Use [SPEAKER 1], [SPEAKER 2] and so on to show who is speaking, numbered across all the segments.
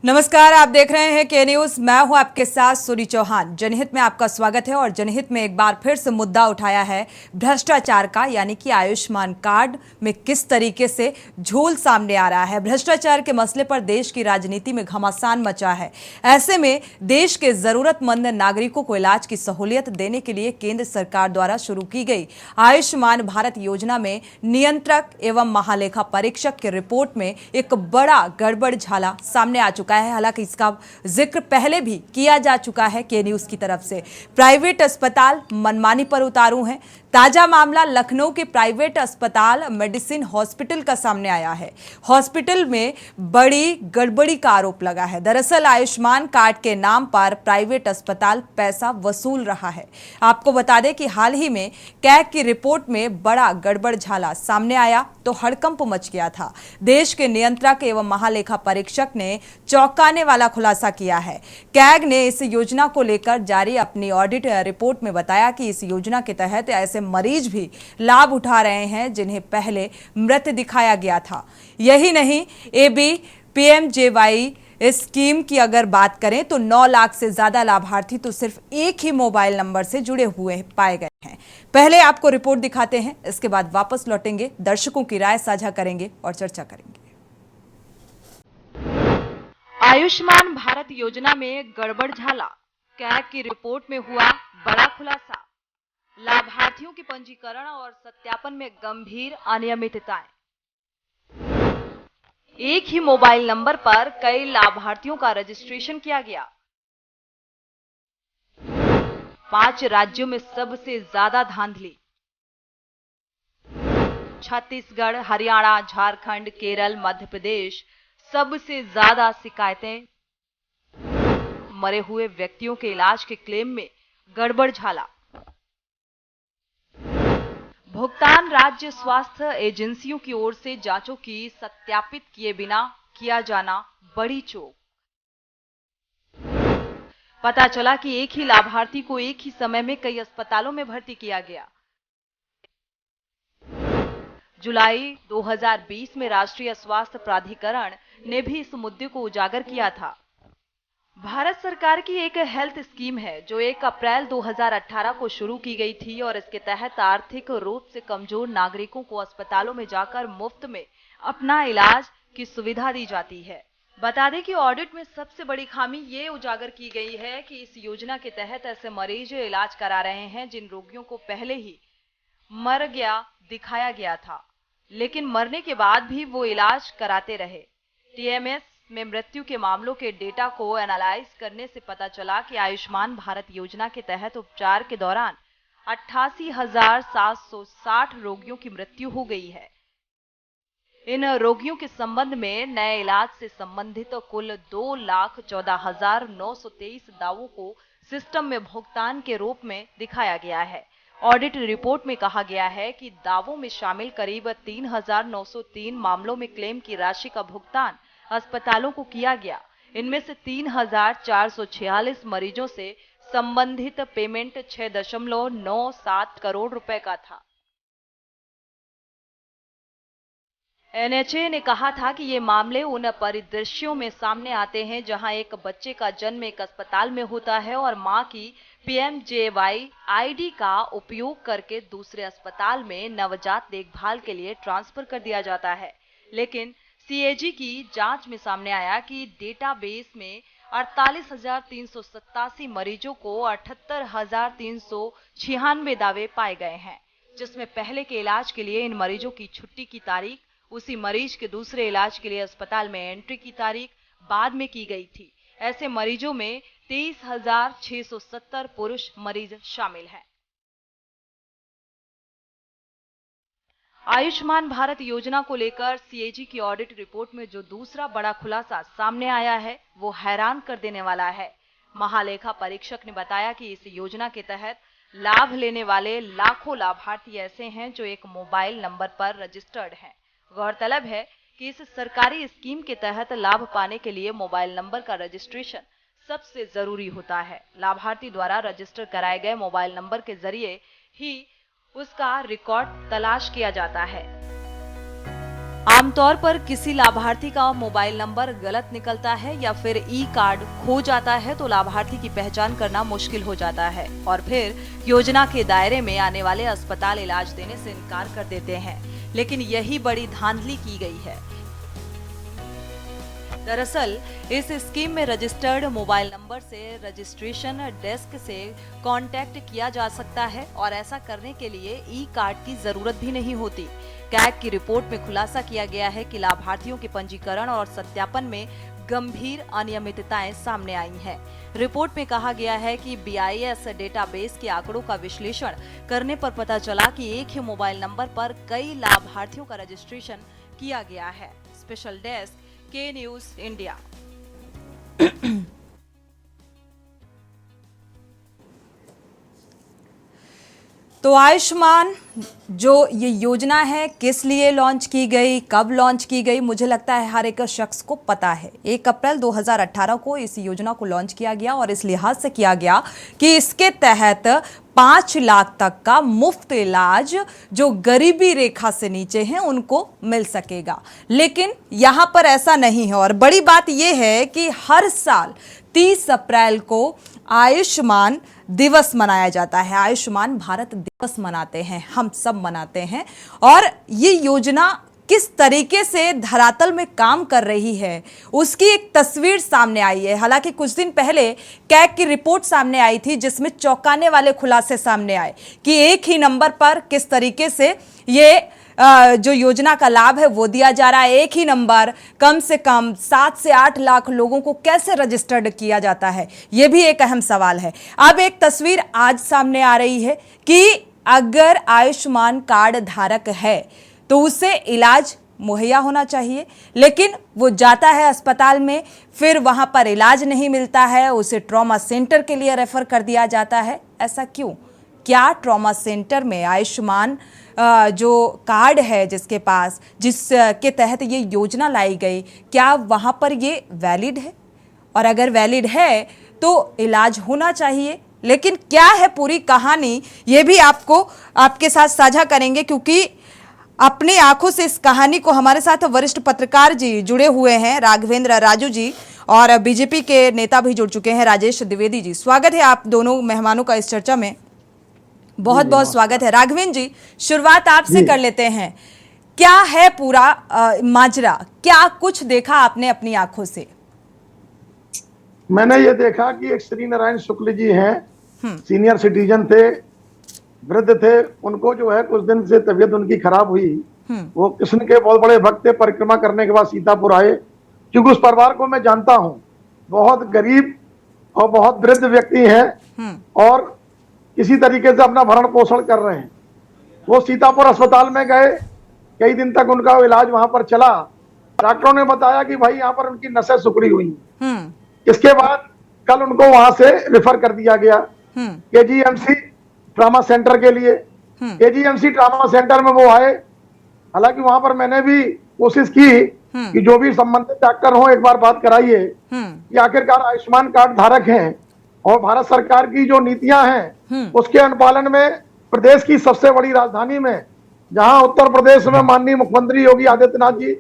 [SPEAKER 1] नमस्कार, आप देख रहे हैं के न्यूज। मैं हूं आपके साथ सूरी चौहान। जनहित में आपका स्वागत है। और जनहित में एक बार फिर से मुद्दा उठाया है भ्रष्टाचार का, यानी कि आयुष्मान कार्ड में किस तरीके से झोल सामने आ रहा है। भ्रष्टाचार के मसले पर देश की राजनीति में घमासान मचा है। ऐसे में देश के जरूरतमंद नागरिकों को इलाज की सहूलियत देने के लिए केंद्र सरकार द्वारा शुरू की गई आयुष्मान भारत योजना में नियंत्रक एवं महालेखा परीक्षक की रिपोर्ट में एक बड़ा गड़बड़ झाला सामने आ चुका है। हालांकि इसका जिक्र पहले भी किया जा चुका है के न्यूज की तरफ से। प्राइवेट अस्पताल मनमानी पर उतारू हैं। ताजा मामला लखनऊ के प्राइवेट अस्पताल मेडिसिन हॉस्पिटल का सामने आया है। हॉस्पिटल में बड़ी गड़बड़ी का आरोप लगा है। दरअसल आयुष्मान कार्ड के नाम पर प्राइवेट अस्पताल पैसा वसूल रहा है। आपको बता दें कि हाल ही में कैग की रिपोर्ट में बड़ा गड़बड़ झाला सामने आया तो हड़कंप मच गया था। देश के नियंत्रक एवं महालेखा परीक्षक ने चौंकाने वाला खुलासा किया है। कैग ने इस योजना को लेकर जारी अपनी ऑडिट रिपोर्ट में बताया कि इस योजना के तहत ऐसे मरीज भी लाभ उठा रहे हैं जिन्हें पहले मृत दिखाया गया था। यही नहीं, पीएमजेवाई इस स्कीम की अगर बात करें तो 9 लाख से ज्यादा लाभार्थी तो सिर्फ एक ही मोबाइल नंबर से जुड़े हुए पाए गए हैं। पहले आपको रिपोर्ट दिखाते हैं, इसके बाद वापस लौटेंगे, दर्शकों की राय साझा करेंगे और चर्चा करेंगे।
[SPEAKER 2] आयुष्मान भारत योजना में गड़बड़ झाला, कैग की रिपोर्ट में हुआ बड़ा खुलासा। लाभार्थियों के पंजीकरण और सत्यापन में गंभीर अनियमितताएं। एक ही मोबाइल नंबर पर कई लाभार्थियों का रजिस्ट्रेशन किया गया। 5 राज्यों में सबसे ज्यादा धांधली। छत्तीसगढ़, हरियाणा, झारखंड, केरल, मध्य प्रदेश सबसे ज्यादा शिकायतें। मरे हुए व्यक्तियों के इलाज के क्लेम में गड़बड़ झाला। भुगतान राज्य स्वास्थ्य एजेंसियों की ओर से जांचों की सत्यापित किए बिना किया जाना बड़ी चूक। पता चला कि एक ही लाभार्थी को एक ही समय में कई अस्पतालों में भर्ती किया गया। जुलाई 2020 में राष्ट्रीय स्वास्थ्य प्राधिकरण ने भी इस मुद्दे को उजागर किया था। भारत सरकार की एक हेल्थ स्कीम है जो 1 अप्रैल 2018 को शुरू की गई थी और इसके तहत आर्थिक रूप से कमजोर नागरिकों को अस्पतालों में जाकर मुफ्त में अपना इलाज की सुविधा दी जाती है। बता दें कि ऑडिट में सबसे बड़ी खामी ये उजागर की गई है कि इस योजना के तहत ऐसे मरीज इलाज करा रहे हैं जिन रोगियों को पहले ही मर गया दिखाया गया था, लेकिन मरने के बाद भी वो इलाज कराते रहे। टीएमएस में मृत्यु के मामलों के डेटा को एनालाइज करने से पता चला कि आयुष्मान भारत योजना के तहत उपचार के दौरान 88,760 रोगियों की मृत्यु हो गई है। इन रोगियों के संबंध में नए इलाज से संबंधित कुल 2,14,923 दावों को सिस्टम में भुगतान के रूप में दिखाया गया है। ऑडिट रिपोर्ट में कहा गया है कि दावों में शामिल करीब 3,903 मामलों में क्लेम की राशि का भुगतान अस्पतालों को किया गया। इनमें से 3,446 मरीजों से संबंधित पेमेंट 6.97 करोड़ रुपए का था। एनएचए ने कहा था कि ये मामले उन परिदृश्यों में सामने आते हैं जहां एक बच्चे का जन्म एक अस्पताल में होता है और मां की पीएमजेवाई आईडी का उपयोग करके दूसरे अस्पताल में नवजात देखभाल के लिए ट्रांसफर कर दिया जाता है। लेकिन सीएजी की जांच में सामने आया कि डेटाबेस में 48,387 मरीजों को 78,396 दावे पाए गए हैं, जिसमें पहले के इलाज के लिए इन मरीजों की छुट्टी की तारीख, उसी मरीज के दूसरे इलाज के लिए अस्पताल में एंट्री की तारीख बाद में की गई थी। ऐसे मरीजों में 23,670 पुरुष मरीज शामिल हैं। आयुष्मान भारत योजना को लेकर सीएजी की ऑडिट रिपोर्ट में जो दूसरा बड़ा खुलासा सामने आया है वो हैरान कर देने वाला है। महालेखा परीक्षक ने बताया कि इस योजना के तहत लाभ लेने वाले लाखों लाभार्थी ऐसे हैं जो एक मोबाइल नंबर पर रजिस्टर्ड हैं। गौरतलब है कि इस सरकारी स्कीम के तहत लाभ पाने के लिए मोबाइल नंबर का रजिस्ट्रेशन सबसे जरूरी होता है। लाभार्थी द्वारा रजिस्टर कराए गए मोबाइल नंबर के जरिए ही उसका रिकॉर्ड तलाश किया जाता है। आमतौर पर किसी लाभार्थी का मोबाइल नंबर गलत निकलता है या फिर ई कार्ड खो जाता है तो लाभार्थी की पहचान करना मुश्किल हो जाता है और फिर योजना के दायरे में आने वाले अस्पताल इलाज देने से इनकार कर देते हैं। लेकिन यही बड़ी धांधली की गई है। दरअसल इस स्कीम में रजिस्टर्ड मोबाइल नंबर से रजिस्ट्रेशन डेस्क से कांटेक्ट किया जा सकता है और ऐसा करने के लिए ई कार्ड की जरूरत भी नहीं होती। कैग की रिपोर्ट में खुलासा किया गया है कि लाभार्थियों के पंजीकरण और सत्यापन में गंभीर अनियमितताएं सामने आई हैं। रिपोर्ट में कहा गया है कि BIS डेटाबेस के आंकड़ों का विश्लेषण करने पर पता चला कि एक ही मोबाइल नंबर पर कई लाभार्थियों का रजिस्ट्रेशन किया गया है। स्पेशल डेस्क के न्यूज इंडिया।
[SPEAKER 1] तो आयुष्मान जो ये योजना है किस लिए लॉन्च की गई, कब लॉन्च की गई, मुझे लगता है हर एक शख्स को पता है। 1 अप्रैल 2018 को इस योजना को लॉन्च किया गया और इस लिहाज से किया गया कि इसके तहत 5 लाख तक का मुफ्त इलाज जो गरीबी रेखा से नीचे हैं उनको मिल सकेगा। लेकिन यहाँ पर ऐसा नहीं है और बड़ी बात यह है कि हर साल 30 अप्रैल को आयुष्मान दिवस मनाया जाता है। आयुष्मान भारत दिवस मनाते हैं, हम सब मनाते हैं। और ये योजना किस तरीके से धरातल में काम कर रही है उसकी एक तस्वीर सामने आई है। हालांकि कुछ दिन पहले कैग की रिपोर्ट सामने आई थी जिसमें चौंकाने वाले खुलासे सामने आए कि एक ही नंबर पर किस तरीके से ये जो योजना का लाभ है वो दिया जा रहा है। एक ही नंबर कम से कम 7 से 8 लाख लोगों को कैसे रजिस्टर्ड किया जाता है, ये भी एक अहम सवाल है। अब एक तस्वीर आज सामने आ रही है कि अगर आयुष्मान कार्ड धारक है तो उसे इलाज मुहैया होना चाहिए, लेकिन वो जाता है अस्पताल में, फिर वहां पर इलाज नहीं मिलता है, उसे ट्रॉमा सेंटर के लिए रेफर कर दिया जाता है। ऐसा क्यों? क्या ट्रॉमा सेंटर में आयुष्मान जो कार्ड है जिसके पास, जिसके तहत ये योजना लाई गई, क्या वहां पर ये वैलिड है? और अगर वैलिड है तो इलाज होना चाहिए। लेकिन क्या है पूरी कहानी, ये भी आपके साथ साझा करेंगे, क्योंकि अपनी आंखों से इस कहानी को हमारे साथ वरिष्ठ पत्रकार जी जुड़े हुए हैं, राघवेंद्र राजू जी, और बीजेपी के नेता भी जुड़ चुके हैं, राजेश द्विवेदी जी। स्वागत है आप दोनों मेहमानों का इस चर्चा में, बहुत बहुत स्वागत है। राघवेंद्र जी, शुरुआत आपसे कर लेते हैं। क्या है पूरा माजरा, क्या कुछ देखा आपने अपनी आंखों से?
[SPEAKER 3] मैंने ये देखा कि एक श्री नारायण शुक्ल जी हैं, सीनियर सिटीजन थे, वृद्ध थे, उनको जो है कुछ दिन से तबीयत उनकी खराब हुई। वो कृष्ण के बहुत बड़े भक्त थे, परिक्रमा करने के बाद सीतापुर आए। क्योंकि उस परिवार को मैं जानता हूँ, बहुत गरीब और बहुत वृद्ध व्यक्ति हैं और किसी तरीके से अपना भरण पोषण कर रहे हैं। वो सीतापुर अस्पताल में गए, कई दिन तक उनका इलाज वहां पर चला। डॉक्टरों ने बताया कि भाई यहाँ पर उनकी नसें सिकुड़ी हुई हैं। इसके बाद कल उनको वहां से रेफर कर दिया गया KGMC ट्रामा सेंटर के लिए। KGMC ट्रामा सेंटर में वो आए। हालांकि वहां पर मैंने भी कोशिश की कि जो भी संबंधित डॉक्टर हो एक बार बात कराइए कि आखिरकार आयुष्मान कार्ड धारक हैं और भारत सरकार की जो नीतियां हैं उसके अनुपालन में प्रदेश की सबसे बड़ी राजधानी में, जहां उत्तर प्रदेश में माननीय मुख्यमंत्री योगी आदित्यनाथ जी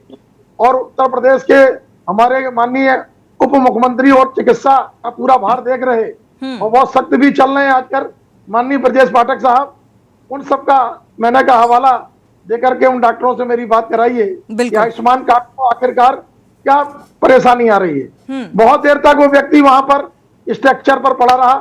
[SPEAKER 3] और उत्तर प्रदेश के हमारे माननीय उप मुख्यमंत्री और चिकित्सा का पूरा भार देख रहे और बहुत सख्त भी चल रहे हैं आजकल माननीय ब्रजेश पाठक साहब, उन सबका मैंने का हवाला देकर के उन डॉक्टरों से मेरी बात कराइए कि आयुष्मान कार्ड को आखिरकार क्या परेशानी आ रही है। बहुत देर तक वो व्यक्ति वहां पर स्ट्रक्चर पर पड़ा रहा।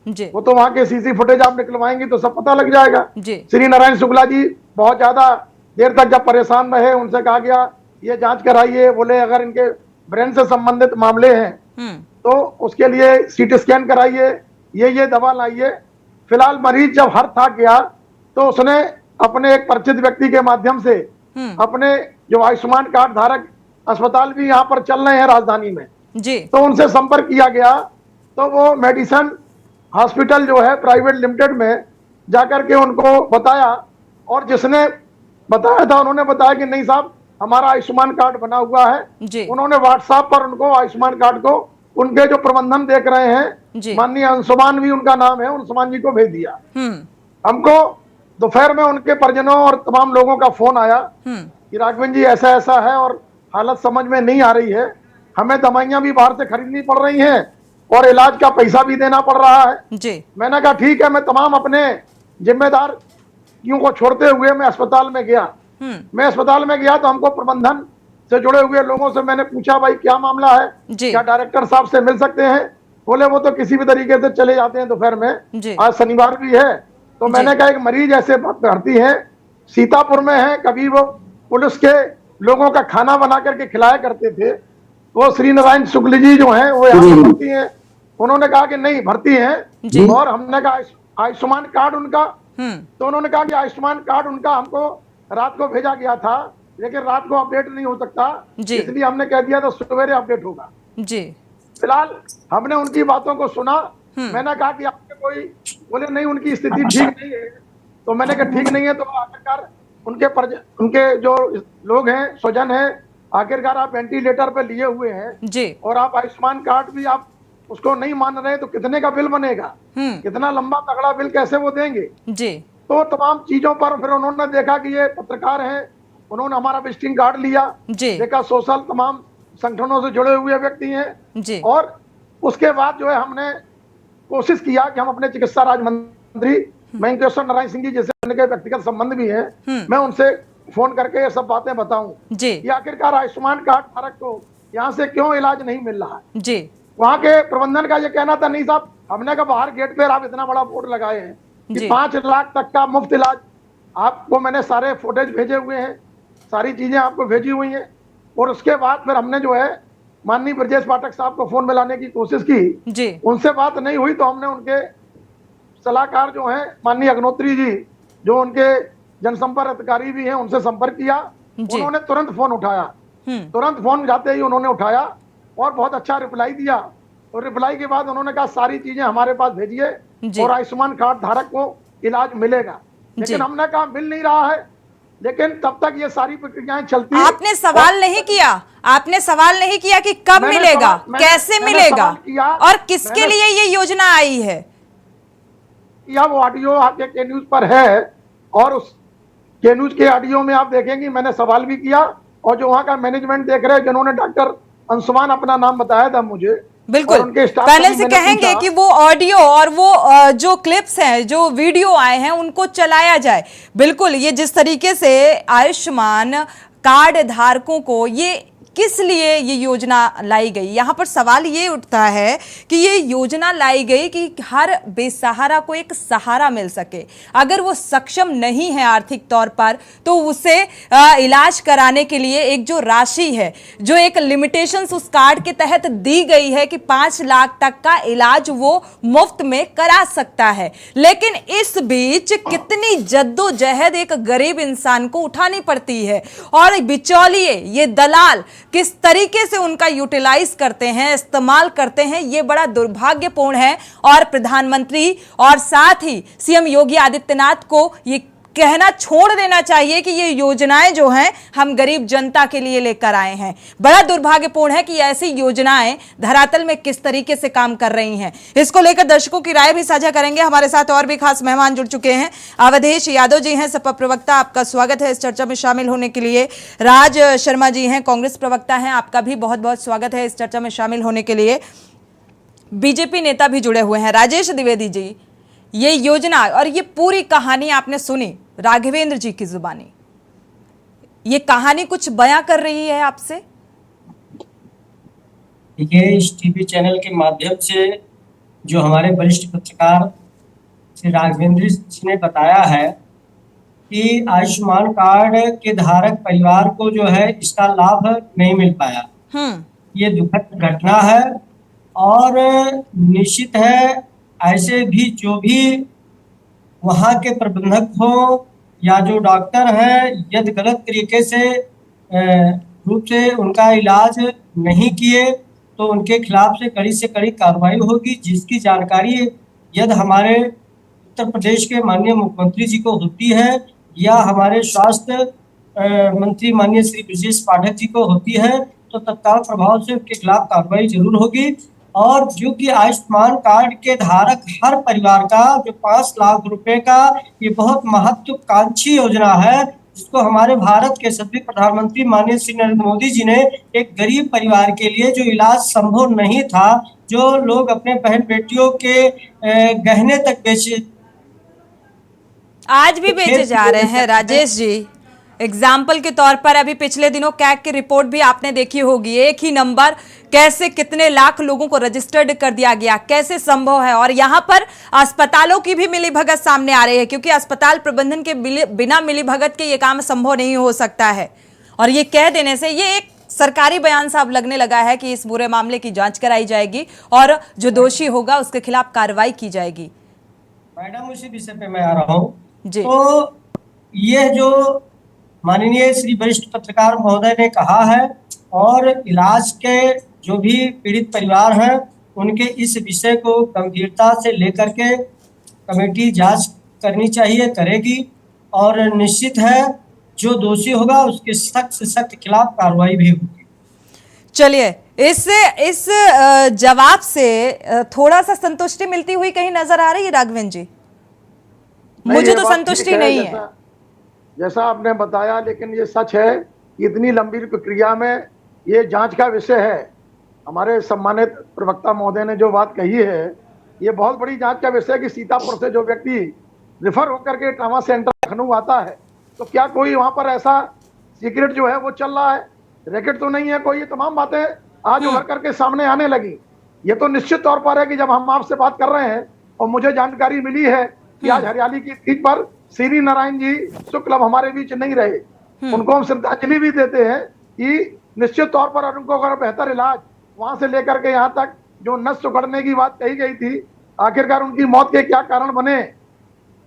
[SPEAKER 3] वो तो वहां के सीसी फुटेज आप निकलवाएंगे तो सब पता लग जाएगा। श्री नारायण शुक्ला जी बहुत ज्यादा देर तक जब परेशान रहे, उनसे कहा गया ये जांच कराइए। बोले अगर इनके ब्रेन से संबंधित मामले हैं तो उसके लिए CT स्कैन कराइए, ये दवा लाइए। फिलहाल मरीज जब हर थक गया तो उसने अपने एक परिचित व्यक्ति के माध्यम से अपने जो आयुष्मान कार्ड धारक अस्पताल भी यहाँ पर चल रहे हैं राजधानी में
[SPEAKER 1] जी,
[SPEAKER 3] तो उनसे संपर्क किया गया। तो वो मेडिसन हॉस्पिटल जो है प्राइवेट लिमिटेड में जाकर के उनको बताया और जिसने बताया था उन्होंने बताया कि नहीं साहब हमारा आयुष्मान कार्ड बना हुआ है। उन्होंने व्हाट्सएप पर उनको आयुष्मान कार्ड को उनके जो प्रबंधन देख रहे हैं, माननीय अंशुमान भी उनका नाम है, अंशुमान जी को भेज दिया। हमको दोपहर में उनके परिजनों और तमाम लोगों का फोन आया कि राघवेंद्र जी ऐसा ऐसा है और हालत समझ में नहीं आ रही है, हमें दवाइयां भी बाहर से खरीदनी पड़ रही हैं और इलाज का पैसा भी देना पड़ रहा है।
[SPEAKER 1] जी
[SPEAKER 3] मैंने कहा ठीक है, मैं तमाम अपने जिम्मेदार को छोड़ते हुए मैं अस्पताल में गया। मैं अस्पताल में गया तो हमको प्रबंधन से जुड़े हुए लोगों से मैंने पूछा, भाई क्या मामला है,
[SPEAKER 1] जी।
[SPEAKER 3] क्या डायरेक्टर साहब से मिल सकते हैं? बोले वो तो किसी भी तरीके से चले जाते हैं दोपहर
[SPEAKER 1] जी।
[SPEAKER 3] में, आज शनिवार भी है। तो मैंने कहा एक मरीज ऐसे भर्ती है, सीतापुर में है, कभी वो पुलिस के लोगों का खाना बना करके खिलाया करते थे। वो श्री नारायण शुक्ल जी जो हैं वो यहाँ पे भर्ती हैं। उन्होंने कहा कि नहीं भर्ती हैं। और हमने कहा आयुष्मान कार्ड उनका, तो उन्होंने कहा कि आयुष्मान कार्ड उनका हमको रात को भेजा गया था, लेकिन रात को अपडेट नहीं हो सकता, इसलिए हमने कह दिया तो सवेरे अपडेट होगा।
[SPEAKER 1] जी
[SPEAKER 3] फिलहाल हमने उनकी बातों को सुना। मैंने कहा कि आपके कोई, बोले नहीं उनकी स्थिति ठीक नहीं है। तो मैंने कहा ठीक नहीं है तो आखिरकार उनके जो लोग हैं, स्वजन हैं, आखिरकार आप वेंटिलेटर पे लिए हुए हैं
[SPEAKER 1] जी
[SPEAKER 3] और आप आयुष्मान कार्ड भी आप उसको नहीं मान रहे, तो कितने का बिल बनेगा, कितना लंबा तगड़ा बिल कैसे वो देंगे?
[SPEAKER 1] जी
[SPEAKER 3] तो तमाम चीजों पर फिर उन्होंने देखा कि ये पत्रकार हैं, उन्होंने हमारा विजिटिंग कार्ड लिया,
[SPEAKER 1] जी
[SPEAKER 3] देखा सोशल तमाम संगठनों से जुड़े हुए व्यक्ति हैं।
[SPEAKER 1] जी
[SPEAKER 3] और उसके बाद जो है हमने कोशिश किया कि हम अपने चिकित्सा राज्य मंत्री महेंद्र नारायण सिंह जी, जैसे उनके व्यक्तिगत संबंध भी हैं, मैं उनसे फोन करके ये सब बातें बताऊं
[SPEAKER 1] जी
[SPEAKER 3] कि आखिरकार आयुष्मान कार्ड धारक को यहाँ से क्यों इलाज नहीं मिल रहा है।
[SPEAKER 1] जी
[SPEAKER 3] वहाँ के प्रबंधन का ये कहना था, नहीं साहब, हमने कहा बाहर गेट पे आप इतना बड़ा बोर्ड लगाए हैं कि 5 लाख तक का मुफ्त इलाज, आपको मैंने सारे फुटेज भेजे हुए हैं, सारी चीजें आपको भेजी हुई हैं। और उसके बाद फिर हमने जो है माननीय ब्रजेश पाठक साहब को फोन मिलाने की कोशिश की,
[SPEAKER 1] जी
[SPEAKER 3] उनसे बात नहीं हुई। तो हमने उनके सलाहकार जो हैं माननीय अग्नोत्री जी, जो उनके जनसंपर्क अधिकारी भी हैं, उनसे संपर्क किया। उन्होंने तुरंत फोन उठाया, तुरंत फोन जाते ही उन्होंने उठाया और बहुत अच्छा रिप्लाई दिया। और रिप्लाई के बाद उन्होंने कहा सारी चीजें हमारे पास भेजिए और आयुष्मान कार्ड धारक को इलाज मिलेगा। लेकिन हमने कहा मिल नहीं रहा है, लेकिन तब तक ये सारी प्रक्रियाएं चलती हैं।
[SPEAKER 1] आपने सवाल नहीं किया, आपने सवाल नहीं किया कि कब मिलेगा, कैसे मिलेगा और किसके लिए ये योजना आई है?
[SPEAKER 3] या वो ऑडियो आपके के न्यूज पर है और उस के न्यूज के ऑडियो में आप देखेंगे मैंने सवाल भी किया। और जो वहाँ का मैनेजमेंट देख रहे हैं, जिन्होंने डॉक्टर अंशुमान अपना नाम बताया था मुझे,
[SPEAKER 1] बिल्कुल पैनल से कहेंगे कि वो ऑडियो और वो जो क्लिप्स हैं, जो वीडियो आए हैं, उनको चलाया जाए। बिल्कुल, ये जिस तरीके से आयुष्मान कार्ड धारकों को ये किस लिए ये योजना लाई गई, यहाँ पर सवाल ये उठता है कि ये योजना लाई गई कि हर बेसहारा को एक सहारा मिल सके। अगर वो सक्षम नहीं है आर्थिक तौर पर, तो उसे इलाज कराने के लिए एक जो राशि है, जो एक लिमिटेशंस उस कार्ड के तहत दी गई है कि 5 लाख तक का इलाज वो मुफ्त में करा सकता है। लेकिन इस बीच कितनी जद्दोजहद एक गरीब इंसान को उठानी पड़ती है और बिचौलिए, ये दलाल किस तरीके से उनका यूटिलाइज करते हैं, इस्तेमाल करते हैं, ये बड़ा दुर्भाग्यपूर्ण है। और प्रधानमंत्री और साथ ही सीएम योगी आदित्यनाथ को ये कहना छोड़ देना चाहिए कि ये योजनाएं जो हैं हम गरीब जनता के लिए लेकर आए हैं। बड़ा दुर्भाग्यपूर्ण है कि ऐसी योजनाएं धरातल में किस तरीके से काम कर रही हैं। इसको लेकर दर्शकों की राय भी साझा करेंगे। हमारे साथ और भी खास मेहमान जुड़ चुके हैं। अवधेश यादव जी हैं, सपा प्रवक्ता, आपका स्वागत है इस चर्चा में शामिल होने के लिए। राज शर्मा जी हैं, कांग्रेस प्रवक्ता हैं, आपका भी बहुत बहुत स्वागत है इस चर्चा में शामिल होने के लिए। बीजेपी नेता भी जुड़े हुए हैं, राजेश द्विवेदी जी। ये योजना और ये पूरी कहानी आपने सुनी राघवेंद्र जी की जुबानी, ये कहानी कुछ बयां कर रही है आपसे?
[SPEAKER 4] देखिए, इस टीवी चैनल के माध्यम से जो हमारे वरिष्ठ पत्रकार श्री राघवेंद्र जी ने बताया है कि आयुष्मान कार्ड के धारक परिवार को जो है इसका लाभ नहीं मिल पाया, ये दुखद घटना है। और निश्चित है ऐसे भी जो भी वहाँ के प्रबंधक हो या जो डॉक्टर हैं, यदि गलत तरीके से रूप से उनका इलाज नहीं किए तो उनके खिलाफ से कड़ी कार्रवाई होगी, जिसकी जानकारी यदि हमारे उत्तर प्रदेश के माननीय मुख्यमंत्री जी को होती है या हमारे स्वास्थ्य मंत्री माननीय श्री ब्रजेश पाठक जी को होती है, तो तत्काल प्रभाव से उनके खिलाफ कार्रवाई जरूर होगी। और जो कि आयुष्मान कार्ड के धारक हर परिवार का जो 5 लाख रुपए का ये बहुत महत्वाकांक्षी योजना है, जिसको हमारे भारत के सभी प्रधानमंत्री माननीय श्री नरेंद्र मोदी जी ने एक गरीब परिवार के लिए जो इलाज संभव नहीं था, जो लोग अपने बहन बेटियों के गहने तक बेचे,
[SPEAKER 1] आज भी बेचे जा रहे हैं राजेश जी। एग्जाम्पल के तौर पर अभी पिछले दिनों कैग की रिपोर्ट भी आपने देखी होगी, एक ही नंबर कैसे कितने लाख लोगों को रजिस्टर्ड कर दिया गया, कैसे संभव है। और यहाँ पर अस्पतालों की भी मिलीभगत सामने आ रही है, क्योंकि अस्पताल प्रबंधन के बिना मिलीभगत के ये काम संभव नहीं हो सकता है। और ये कह देने से ये एक सरकारी बयान सा अब लगने लगा है कि इस पूरे मामले की जांच कराई जाएगी और जो दोषी होगा उसके खिलाफ कार्रवाई की जाएगी।
[SPEAKER 4] मैडम उसी विषय पे मैं आ रहा हूँ
[SPEAKER 1] जी।
[SPEAKER 4] तो ये जो माननीय श्री वरिष्ठ पत्रकार महोदय ने कहा है और इलाज के जो भी पीड़ित परिवार हैं उनके इस विषय को गंभीरता से लेकर के कमेटी जांच करनी चाहिए, करेगी और निश्चित है जो दोषी होगा उसके सख्त से सख्त खिलाफ कार्रवाई भी होगी।
[SPEAKER 1] चलिए, इस जवाब से थोड़ा सा संतुष्टि मिलती हुई कहीं नजर आ रही है राघवेंद्र जी? मुझे तो संतुष्टि नहीं है
[SPEAKER 3] जैसा आपने बताया, लेकिन ये सच है कि इतनी लंबी प्रक्रिया में ये जांच का विषय है। हमारे सम्मानित प्रवक्ता महोदय ने जो बात कही है, ये बहुत बड़ी जांच का विषय है कि सीतापुर से जो व्यक्ति रिफर होकर के ट्रामा सेंटर लखनऊ आता है, तो क्या कोई वहां पर ऐसा सीक्रेट जो है वो चल रहा है, रैकेट तो नहीं है कोई। ये तमाम बातें आज उभर करके सामने आने लगी। ये तो निश्चित तौर पर है कि जब हम आपसे बात कर रहे हैं और मुझे जानकारी मिली है कि आज हरियाली की तीज पर श्री नारायण जी शुक्ल अब हमारे बीच नहीं रहे, उनको हम श्रद्धांजलि भी देते हैं कि निश्चित तौर पर उनको अगर बेहतर इलाज वहां से लेकर के यहाँ तक जो नस उखड़ने की बात कही गई थी, आखिरकार उनकी मौत के क्या कारण बने,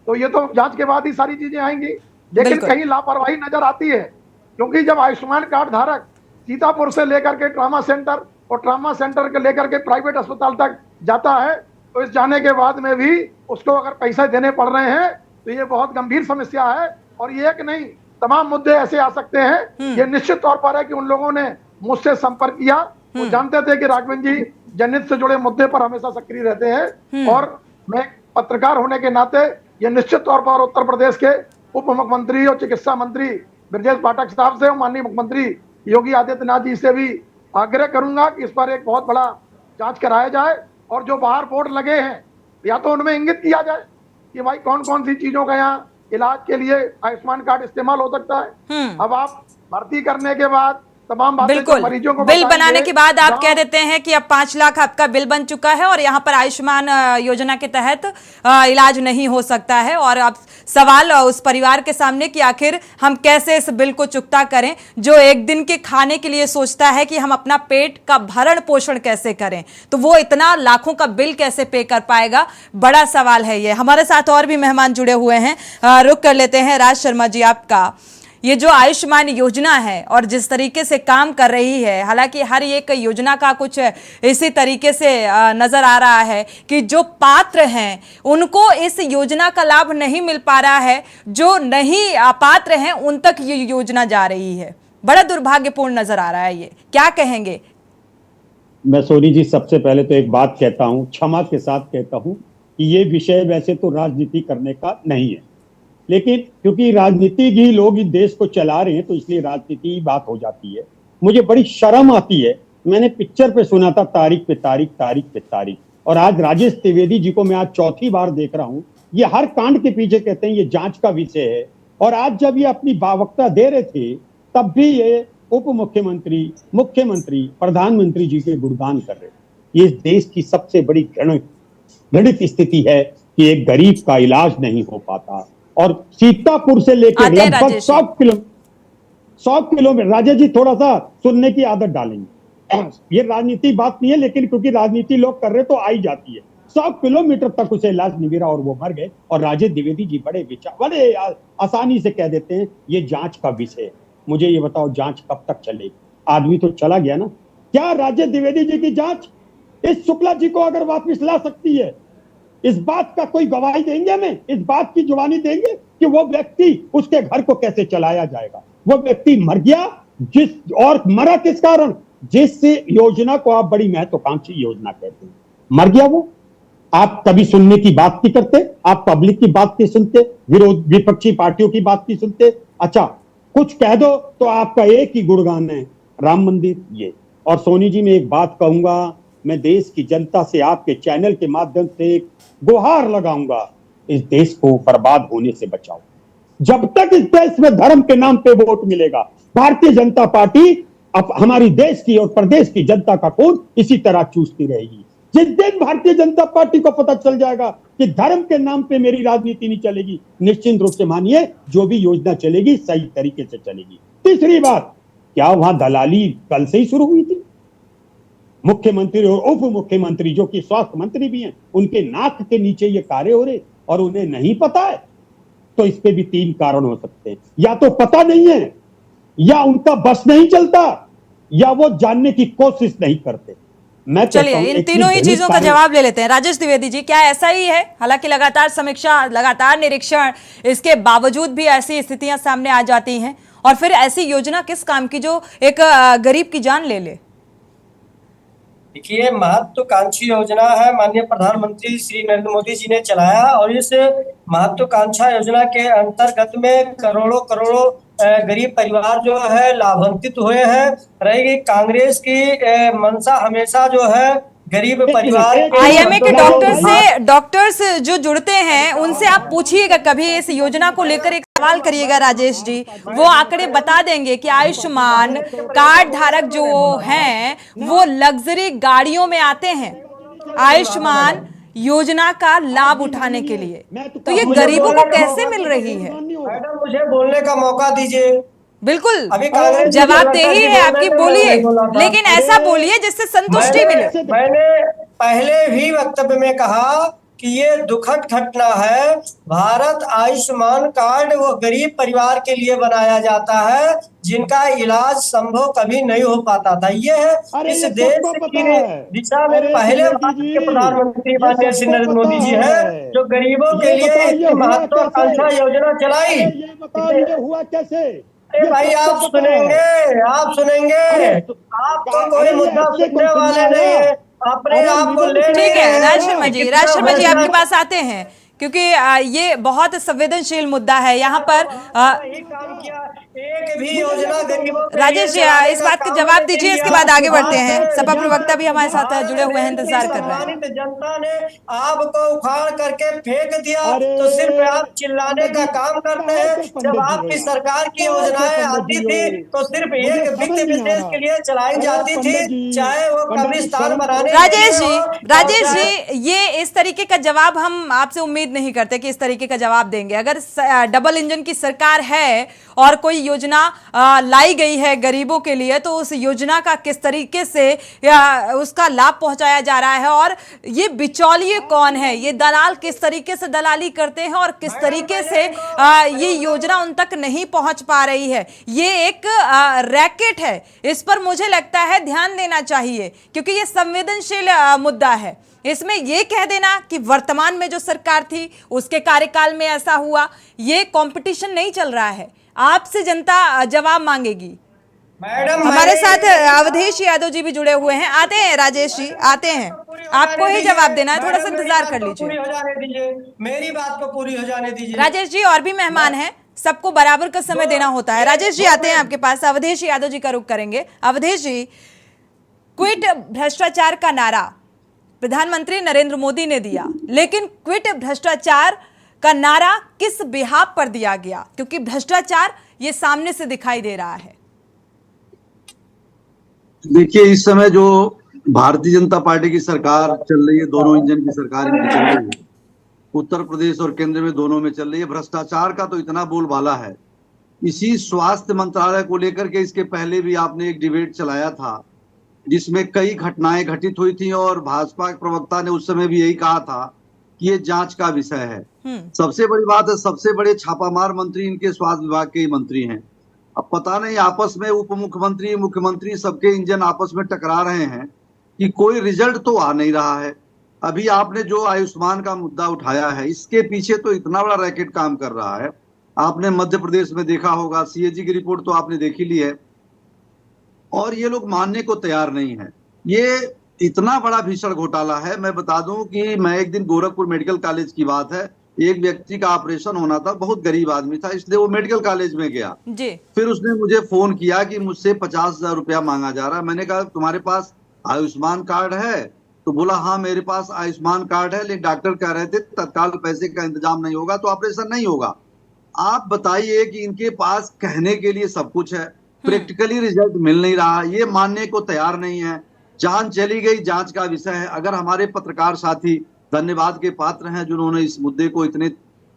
[SPEAKER 3] तो ये तो जांच के बाद ही सारी चीजें आएंगी। लेकिन कहीं लापरवाही नजर आती है, क्योंकि जब आयुष्मान कार्ड धारक सीतापुर से लेकर के ट्रामा सेंटर और ट्रामा सेंटर के लेकर के प्राइवेट अस्पताल तक जाता है, तो इस जाने के बाद में भी उसको अगर पैसे देने पड़ रहे हैं तो ये बहुत गंभीर समस्या है। और ये एक नहीं, तमाम मुद्दे ऐसे आ सकते हैं। ये निश्चित तौर पर है कि उन लोगों ने मुझसे संपर्क किया, वो जानते थे कि राघवेंद्र जी जनहित से जुड़े मुद्दे पर हमेशा सक्रिय रहते हैं, और मैं पत्रकार होने के नाते ये निश्चित तौर पर उत्तर प्रदेश के उप मुख्यमंत्री और चिकित्सा मंत्री ब्रजेश पाठक साहब से और माननीय मुख्यमंत्री योगी आदित्यनाथ जी से भी आग्रह करूंगा कि इस पर एक बहुत बड़ा जांच कराया जाए, और जो बाहर बोर्ड लगे हैं या तो उनमें इंगित किया जाए कि भाई कौन कौन सी चीजों का यहाँ इलाज के लिए आयुष्मान कार्ड इस्तेमाल हो सकता है। अब आप भर्ती करने के बाद तमाम बातें
[SPEAKER 1] बिल्कुल
[SPEAKER 3] मरीजों को
[SPEAKER 1] बिल बनाने के बाद आप कह देते हैं कि अब 5 लाख आपका बिल बन चुका है और यहाँ पर आयुष्मान योजना के तहत इलाज नहीं हो सकता है। और अब सवाल उस परिवार के सामने कि आखिर हम कैसे इस बिल को चुकता करें, जो एक दिन के खाने के लिए सोचता है कि हम अपना पेट का भरण पोषण कैसे करें, तो वो इतना लाखों का बिल कैसे पे कर पाएगा, बड़ा सवाल है ये। हमारे साथ और भी मेहमान जुड़े हुए हैं, रुक कर लेते हैं। राज शर्मा जी, आपका ये जो आयुष्मान योजना है और जिस तरीके से काम कर रही है, हालांकि हर एक योजना का कुछ इसी तरीके से नजर आ रहा है कि जो पात्र हैं उनको इस योजना का लाभ नहीं मिल पा रहा है, जो नहीं पात्र हैं उन तक ये योजना जा रही है। बड़ा दुर्भाग्यपूर्ण नजर आ रहा है ये, क्या कहेंगे?
[SPEAKER 5] मैं सोनी जी सबसे पहले तो एक बात कहता हूं, क्षमा के साथ कहता हूं कि ये विषय वैसे तो राजनीति करने का नहीं है, लेकिन क्योंकि राजनीति ही लोग इस देश को चला रहे हैं तो इसलिए राजनीति की बात हो जाती है। मुझे बड़ी शर्म आती है, मैंने पिक्चर पे सुना था तारीख पे तारीख, तारीख पे तारीख, और आज राजेश त्रिवेदी जी को मैं आज चौथी बार देख रहा हूं। ये हर कांड के पीछे कहते हैं ये जांच का विषय है, और आज जब ये अपनी भावुकता दे रहे थे तब भी ये उप मुख्यमंत्री, मुख्यमंत्री, प्रधानमंत्री जी के गुणगान कर रहे। ये देश की सबसे बड़ी घृणित स्थिति है कि एक गरीब का इलाज नहीं हो पाता। और सीतापुर से लेकर लगभग 100 किलोमीटर, राजा जी थोड़ा सा सुनने की आदत डालेंगे, ये राजनीति बात नहीं है, लेकिन क्योंकि राजनीति लोग कर रहे तो आई जाती है। 100 किलोमीटर तक उसे इलाज नहीं मिला और वो मर गए। और राजेश द्विवेदी जी बड़े आसानी से कह देते हैं ये जांच का विषय है। मुझे ये बताओ जांच कब तक चलेगी? आदमी तो चला गया ना। क्या राजेश द्विवेदी जी की जांच इस शुक्ला जी को अगर वापिस ला सकती है? इस बात का कोई गवाही देंगे हमें? इस बात की जुबानी देंगे कि वो व्यक्ति, उसके घर को कैसे चलाया जाएगा? वो व्यक्ति मर गया, और मरा किस कारण? जिस योजना को आप बड़ी महत्वाकांक्षी योजना कहते हैं, मर गया वो। आप कभी सुनने की बात नहीं करते, आप पब्लिक की बात नहीं सुनते, विपक्षी पार्टियों की बात नहीं सुनते। अच्छा, कुछ कह दो तो आपका एक ही गुणगान है, राम मंदिर ये। और सोनी जी, मैं एक बात कहूंगा, मैं देश की जनता से आपके चैनल के माध्यम से एक गुहार लगाऊंगा, इस देश को बर्बाद होने से बचाओ। जब तक इस देश में धर्म के नाम पे वोट मिलेगा, भारतीय जनता पार्टी अब हमारी देश की और प्रदेश की जनता का खून इसी तरह चूसती रहेगी। जिस दिन भारतीय जनता पार्टी को पता चल जाएगा कि धर्म के नाम पे मेरी राजनीति नहीं चलेगी, निश्चित रूप से मानिए जो भी योजना चलेगी सही तरीके से चलेगी। तीसरी बात, क्या वहां दलाली कल से ही शुरू हुई थी? मुख्यमंत्री और उप मुख्यमंत्री जो कि स्वास्थ्य मंत्री भी हैं, उनके नाक के नीचे ये कार्य हो रहे और उन्हें नहीं पता है। तो इस पे भी 3 कारण हो सकते हैं, या तो पता नहीं है, या उनका बस नहीं चलता, या वो जानने की कोशिश नहीं करते। मैं
[SPEAKER 1] चलिए इन तीनों ही चीजों का जवाब ले लेते हैं। राजेश द्विवेदी जी, क्या ऐसा ही है? हालांकि लगातार समीक्षा, लगातार निरीक्षण, इसके बावजूद भी ऐसी स्थितियां सामने आ जाती हैं, और फिर ऐसी योजना किस काम की जो एक गरीब की जान ले ले?
[SPEAKER 4] देखिए, महत्वाकांक्षी योजना है, माननीय प्रधानमंत्री श्री नरेंद्र मोदी जी ने चलाया, और इस महत्वाकांक्षा योजना के अंतर्गत में करोड़ों करोड़ों गरीब परिवार जो है लाभान्वित हुए हैं। रहेगी कांग्रेस की मंशा हमेशा जो है गरीब परिवार
[SPEAKER 1] आईएमए के डॉक्टर्स जो जुड़ते हैं उनसे आप पूछिएगा कभी इस योजना को लेकर, एक सवाल करिएगा राजेश जी, वो आंकड़े बता देंगे कि आयुष्मान कार्ड धारक जो हैं वो लग्जरी गाड़ियों में आते हैं आयुष्मान योजना का लाभ उठाने के लिए। तो ये गरीबों को कैसे मिल रही है?
[SPEAKER 4] मैडम, मुझे बोलने का मौका दीजिए।
[SPEAKER 1] बिल्कुल,
[SPEAKER 4] अभी
[SPEAKER 1] जवाब दे ही है आपकी, बोलिए, लेकिन ऐसा बोलिए जिससे संतुष्टि मिले।
[SPEAKER 4] मैंने पहले भी वक्तव्य में कहा कि ये दुखद घटना है। भारत आयुष्मान कार्ड वो गरीब परिवार के लिए बनाया जाता है जिनका इलाज संभव कभी नहीं हो पाता था। ये है इस देश की दिशा में पहले भारत के प्रधानमंत्री माननीय श्री नरेंद्र मोदी जी हैं जो गरीबों के लिए महत्वाकांक्षा योजना चलाई।
[SPEAKER 5] हुआ कैसे?
[SPEAKER 4] अरे भाई, आप सुनेंगे, आप तो कोई मुद्दा सुनने वाले नहीं है, अपने आप को ले।
[SPEAKER 1] ठीक है, राज शर्मा जी आपके पास आते हैं, क्योंकि ये बहुत संवेदनशील मुद्दा है यहाँ पर।
[SPEAKER 4] काम किया, एक भी योजना गरीबों के
[SPEAKER 1] राजेश जी इस बात का जवाब दीजिए, इसके बाद आगे बढ़ते हैं। सपा प्रवक्ता भी हमारे साथ जुड़े हुए हैं, इंतजार कर रहे हैं।
[SPEAKER 4] जनता ने आपको उखाड़ करके फेंक दिया तो सिर्फ आप चिल्लाने का काम करते हैं। जब आपकी सरकार की योजनाएं आती थी तो सिर्फ एक व्यक्ति विशेष के लिए चलाई जाती थी, चाहे वो कब्रिस्तान बनाने।
[SPEAKER 1] राजेश जी ये इस तरीके का जवाब हम आपसे उम्मीद नहीं करते कि इस तरीके का जवाब देंगे। अगर डबल इंजन की सरकार है और कोई योजना लाई गई है गरीबों के लिए, तो उस योजना का किस तरीके से उसका लाभ पहुंचाया जा रहा है, और ये बिचौलिए कौन है, ये दलाल किस तरीके से दलाली करते हैं और किस तरीके से ये योजना उन तक नहीं पहुंच पा रही है, ये एक रैकेट है। इस पर मुझे लगता है ध्यान देना चाहिए, क्योंकि ये संवेदनशील मुद्दा है। इसमें ये कह देना कि वर्तमान में जो सरकार थी उसके कार्यकाल में ऐसा हुआ, ये कंपटीशन नहीं चल रहा है। आपसे जनता जवाब मांगेगी।
[SPEAKER 4] मैडम,
[SPEAKER 1] हमारे साथ अवधेश यादव जी भी जुड़े हुए हैं, आते हैं राजेश जी, आते हैं, आपको ही जवाब देना है, थोड़ा सा इंतजार कर लीजिए।
[SPEAKER 4] मेरी बात को पूरी हो जाने दीजिए।
[SPEAKER 1] राजेश जी और भी मेहमान हैं, सबको बराबर का समय देना होता है। राजेश जी आते हैं आपके पास, अवधेश यादव जी का रुख करेंगे। अवधेश जी, क्विट भ्रष्टाचार का नारा प्रधानमंत्री नरेंद्र मोदी ने दिया, लेकिन क्विट भ्रष्टाचार का नारा किस बिहाफ पर दिया गया? क्योंकि भ्रष्टाचार ये सामने से दिखाई दे रहा है।
[SPEAKER 6] देखिए, इस समय जो भारतीय जनता पार्टी की सरकार चल रही है, दोनों इंजन की सरकार इनकी चल रही है, उत्तर प्रदेश और केंद्र में दोनों में चल रही है। भ्रष्टाचार का तो इतना बोलबाला है। इसी स्वास्थ्य मंत्रालय को लेकर के इसके पहले भी आपने एक डिबेट चलाया था जिसमें कई घटनाएं घटित हुई थी, और भाजपा के प्रवक्ता ने उस समय भी यही कहा था कि ये जांच का विषय है। सबसे बड़ी बात है, सबसे बड़े छापामार मंत्री इनके स्वास्थ्य विभाग के ही मंत्री हैं। अब पता नहीं आपस में उप मुख्यमंत्री, मुख्यमंत्री सबके इंजन आपस में टकरा रहे हैं कि कोई रिजल्ट तो आ नहीं रहा है। अभी आपने जो आयुष्मान का मुद्दा उठाया है, इसके पीछे तो इतना बड़ा रैकेट काम कर रहा है। आपने मध्य प्रदेश में देखा होगा, सीएजी की रिपोर्ट तो आपने देखी ली है, और ये लोग मानने को तैयार नहीं है। ये इतना बड़ा भीषण घोटाला है। मैं बता दूं कि मैं एक दिन गोरखपुर मेडिकल कॉलेज की बात है, एक व्यक्ति का ऑपरेशन होना था, बहुत गरीब आदमी था, इसलिए वो मेडिकल कॉलेज में गया।
[SPEAKER 1] जी।
[SPEAKER 6] फिर उसने मुझे फोन किया कि मुझसे 50,000 रुपया मांगा जा रहा है। मैंने कहा तुम्हारे पास आयुष्मान कार्ड है? तो बोला हाँ मेरे पास आयुष्मान कार्ड है, लेकिन डॉक्टर कह रहे थे तत्काल पैसे का इंतजाम नहीं होगा तो ऑपरेशन नहीं होगा। आप बताइए कि इनके पास कहने के लिए सब कुछ है, प्रैक्टिकली रिजल्ट मिल नहीं रहा, ये मानने को तैयार नहीं है। जान चली गई, जांच का विषय है। अगर हमारे पत्रकार साथी धन्यवाद के पात्र हैं जिन्होंने इस मुद्दे को इतने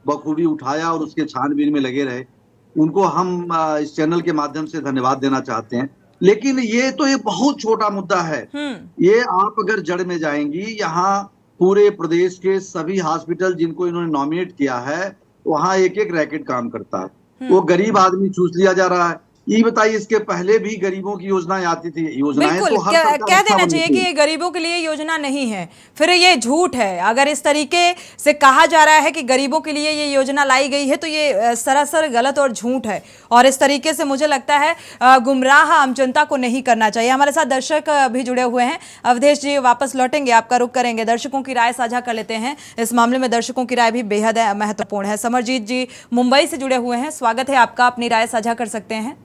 [SPEAKER 6] बखूबी उठाया और उसके छानबीन में लगे रहे, उनको हम इस चैनल के माध्यम से धन्यवाद देना चाहते हैं। लेकिन ये तो ये बहुत छोटा मुद्दा है। ये आप अगर जड़ में जाएंगी, यहाँ पूरे प्रदेश के सभी हॉस्पिटल जिनको इन्होंने नॉमिनेट किया है, वहाँ एक एक रैकेट काम करता है। वो गरीब आदमी चूस लिया जा रहा है। ये बताइए, इसके पहले भी गरीबों की योजनाएं आती थी। योजनाएं
[SPEAKER 1] बिल्कुल,
[SPEAKER 6] तो हर सरकार
[SPEAKER 1] कह देना
[SPEAKER 6] अच्छा
[SPEAKER 1] चाहिए
[SPEAKER 6] बनाती
[SPEAKER 1] कि ये गरीबों के लिए योजना नहीं है, फिर ये झूठ है। अगर इस तरीके से कहा जा रहा है कि गरीबों के लिए ये योजना लाई गई है तो ये सरासर गलत और झूठ है। और इस तरीके से मुझे लगता है गुमराह आम जनता को नहीं करना चाहिए। हमारे साथ दर्शक भी जुड़े हुए हैं। अवधेश जी वापस लौटेंगे, आपका रुख करेंगे, दर्शकों की राय साझा कर लेते हैं। इस मामले में दर्शकों की राय भी बेहद महत्वपूर्ण है। समरजीत जी मुंबई से जुड़े हुए हैं, स्वागत है आपका, अपनी राय साझा कर सकते हैं।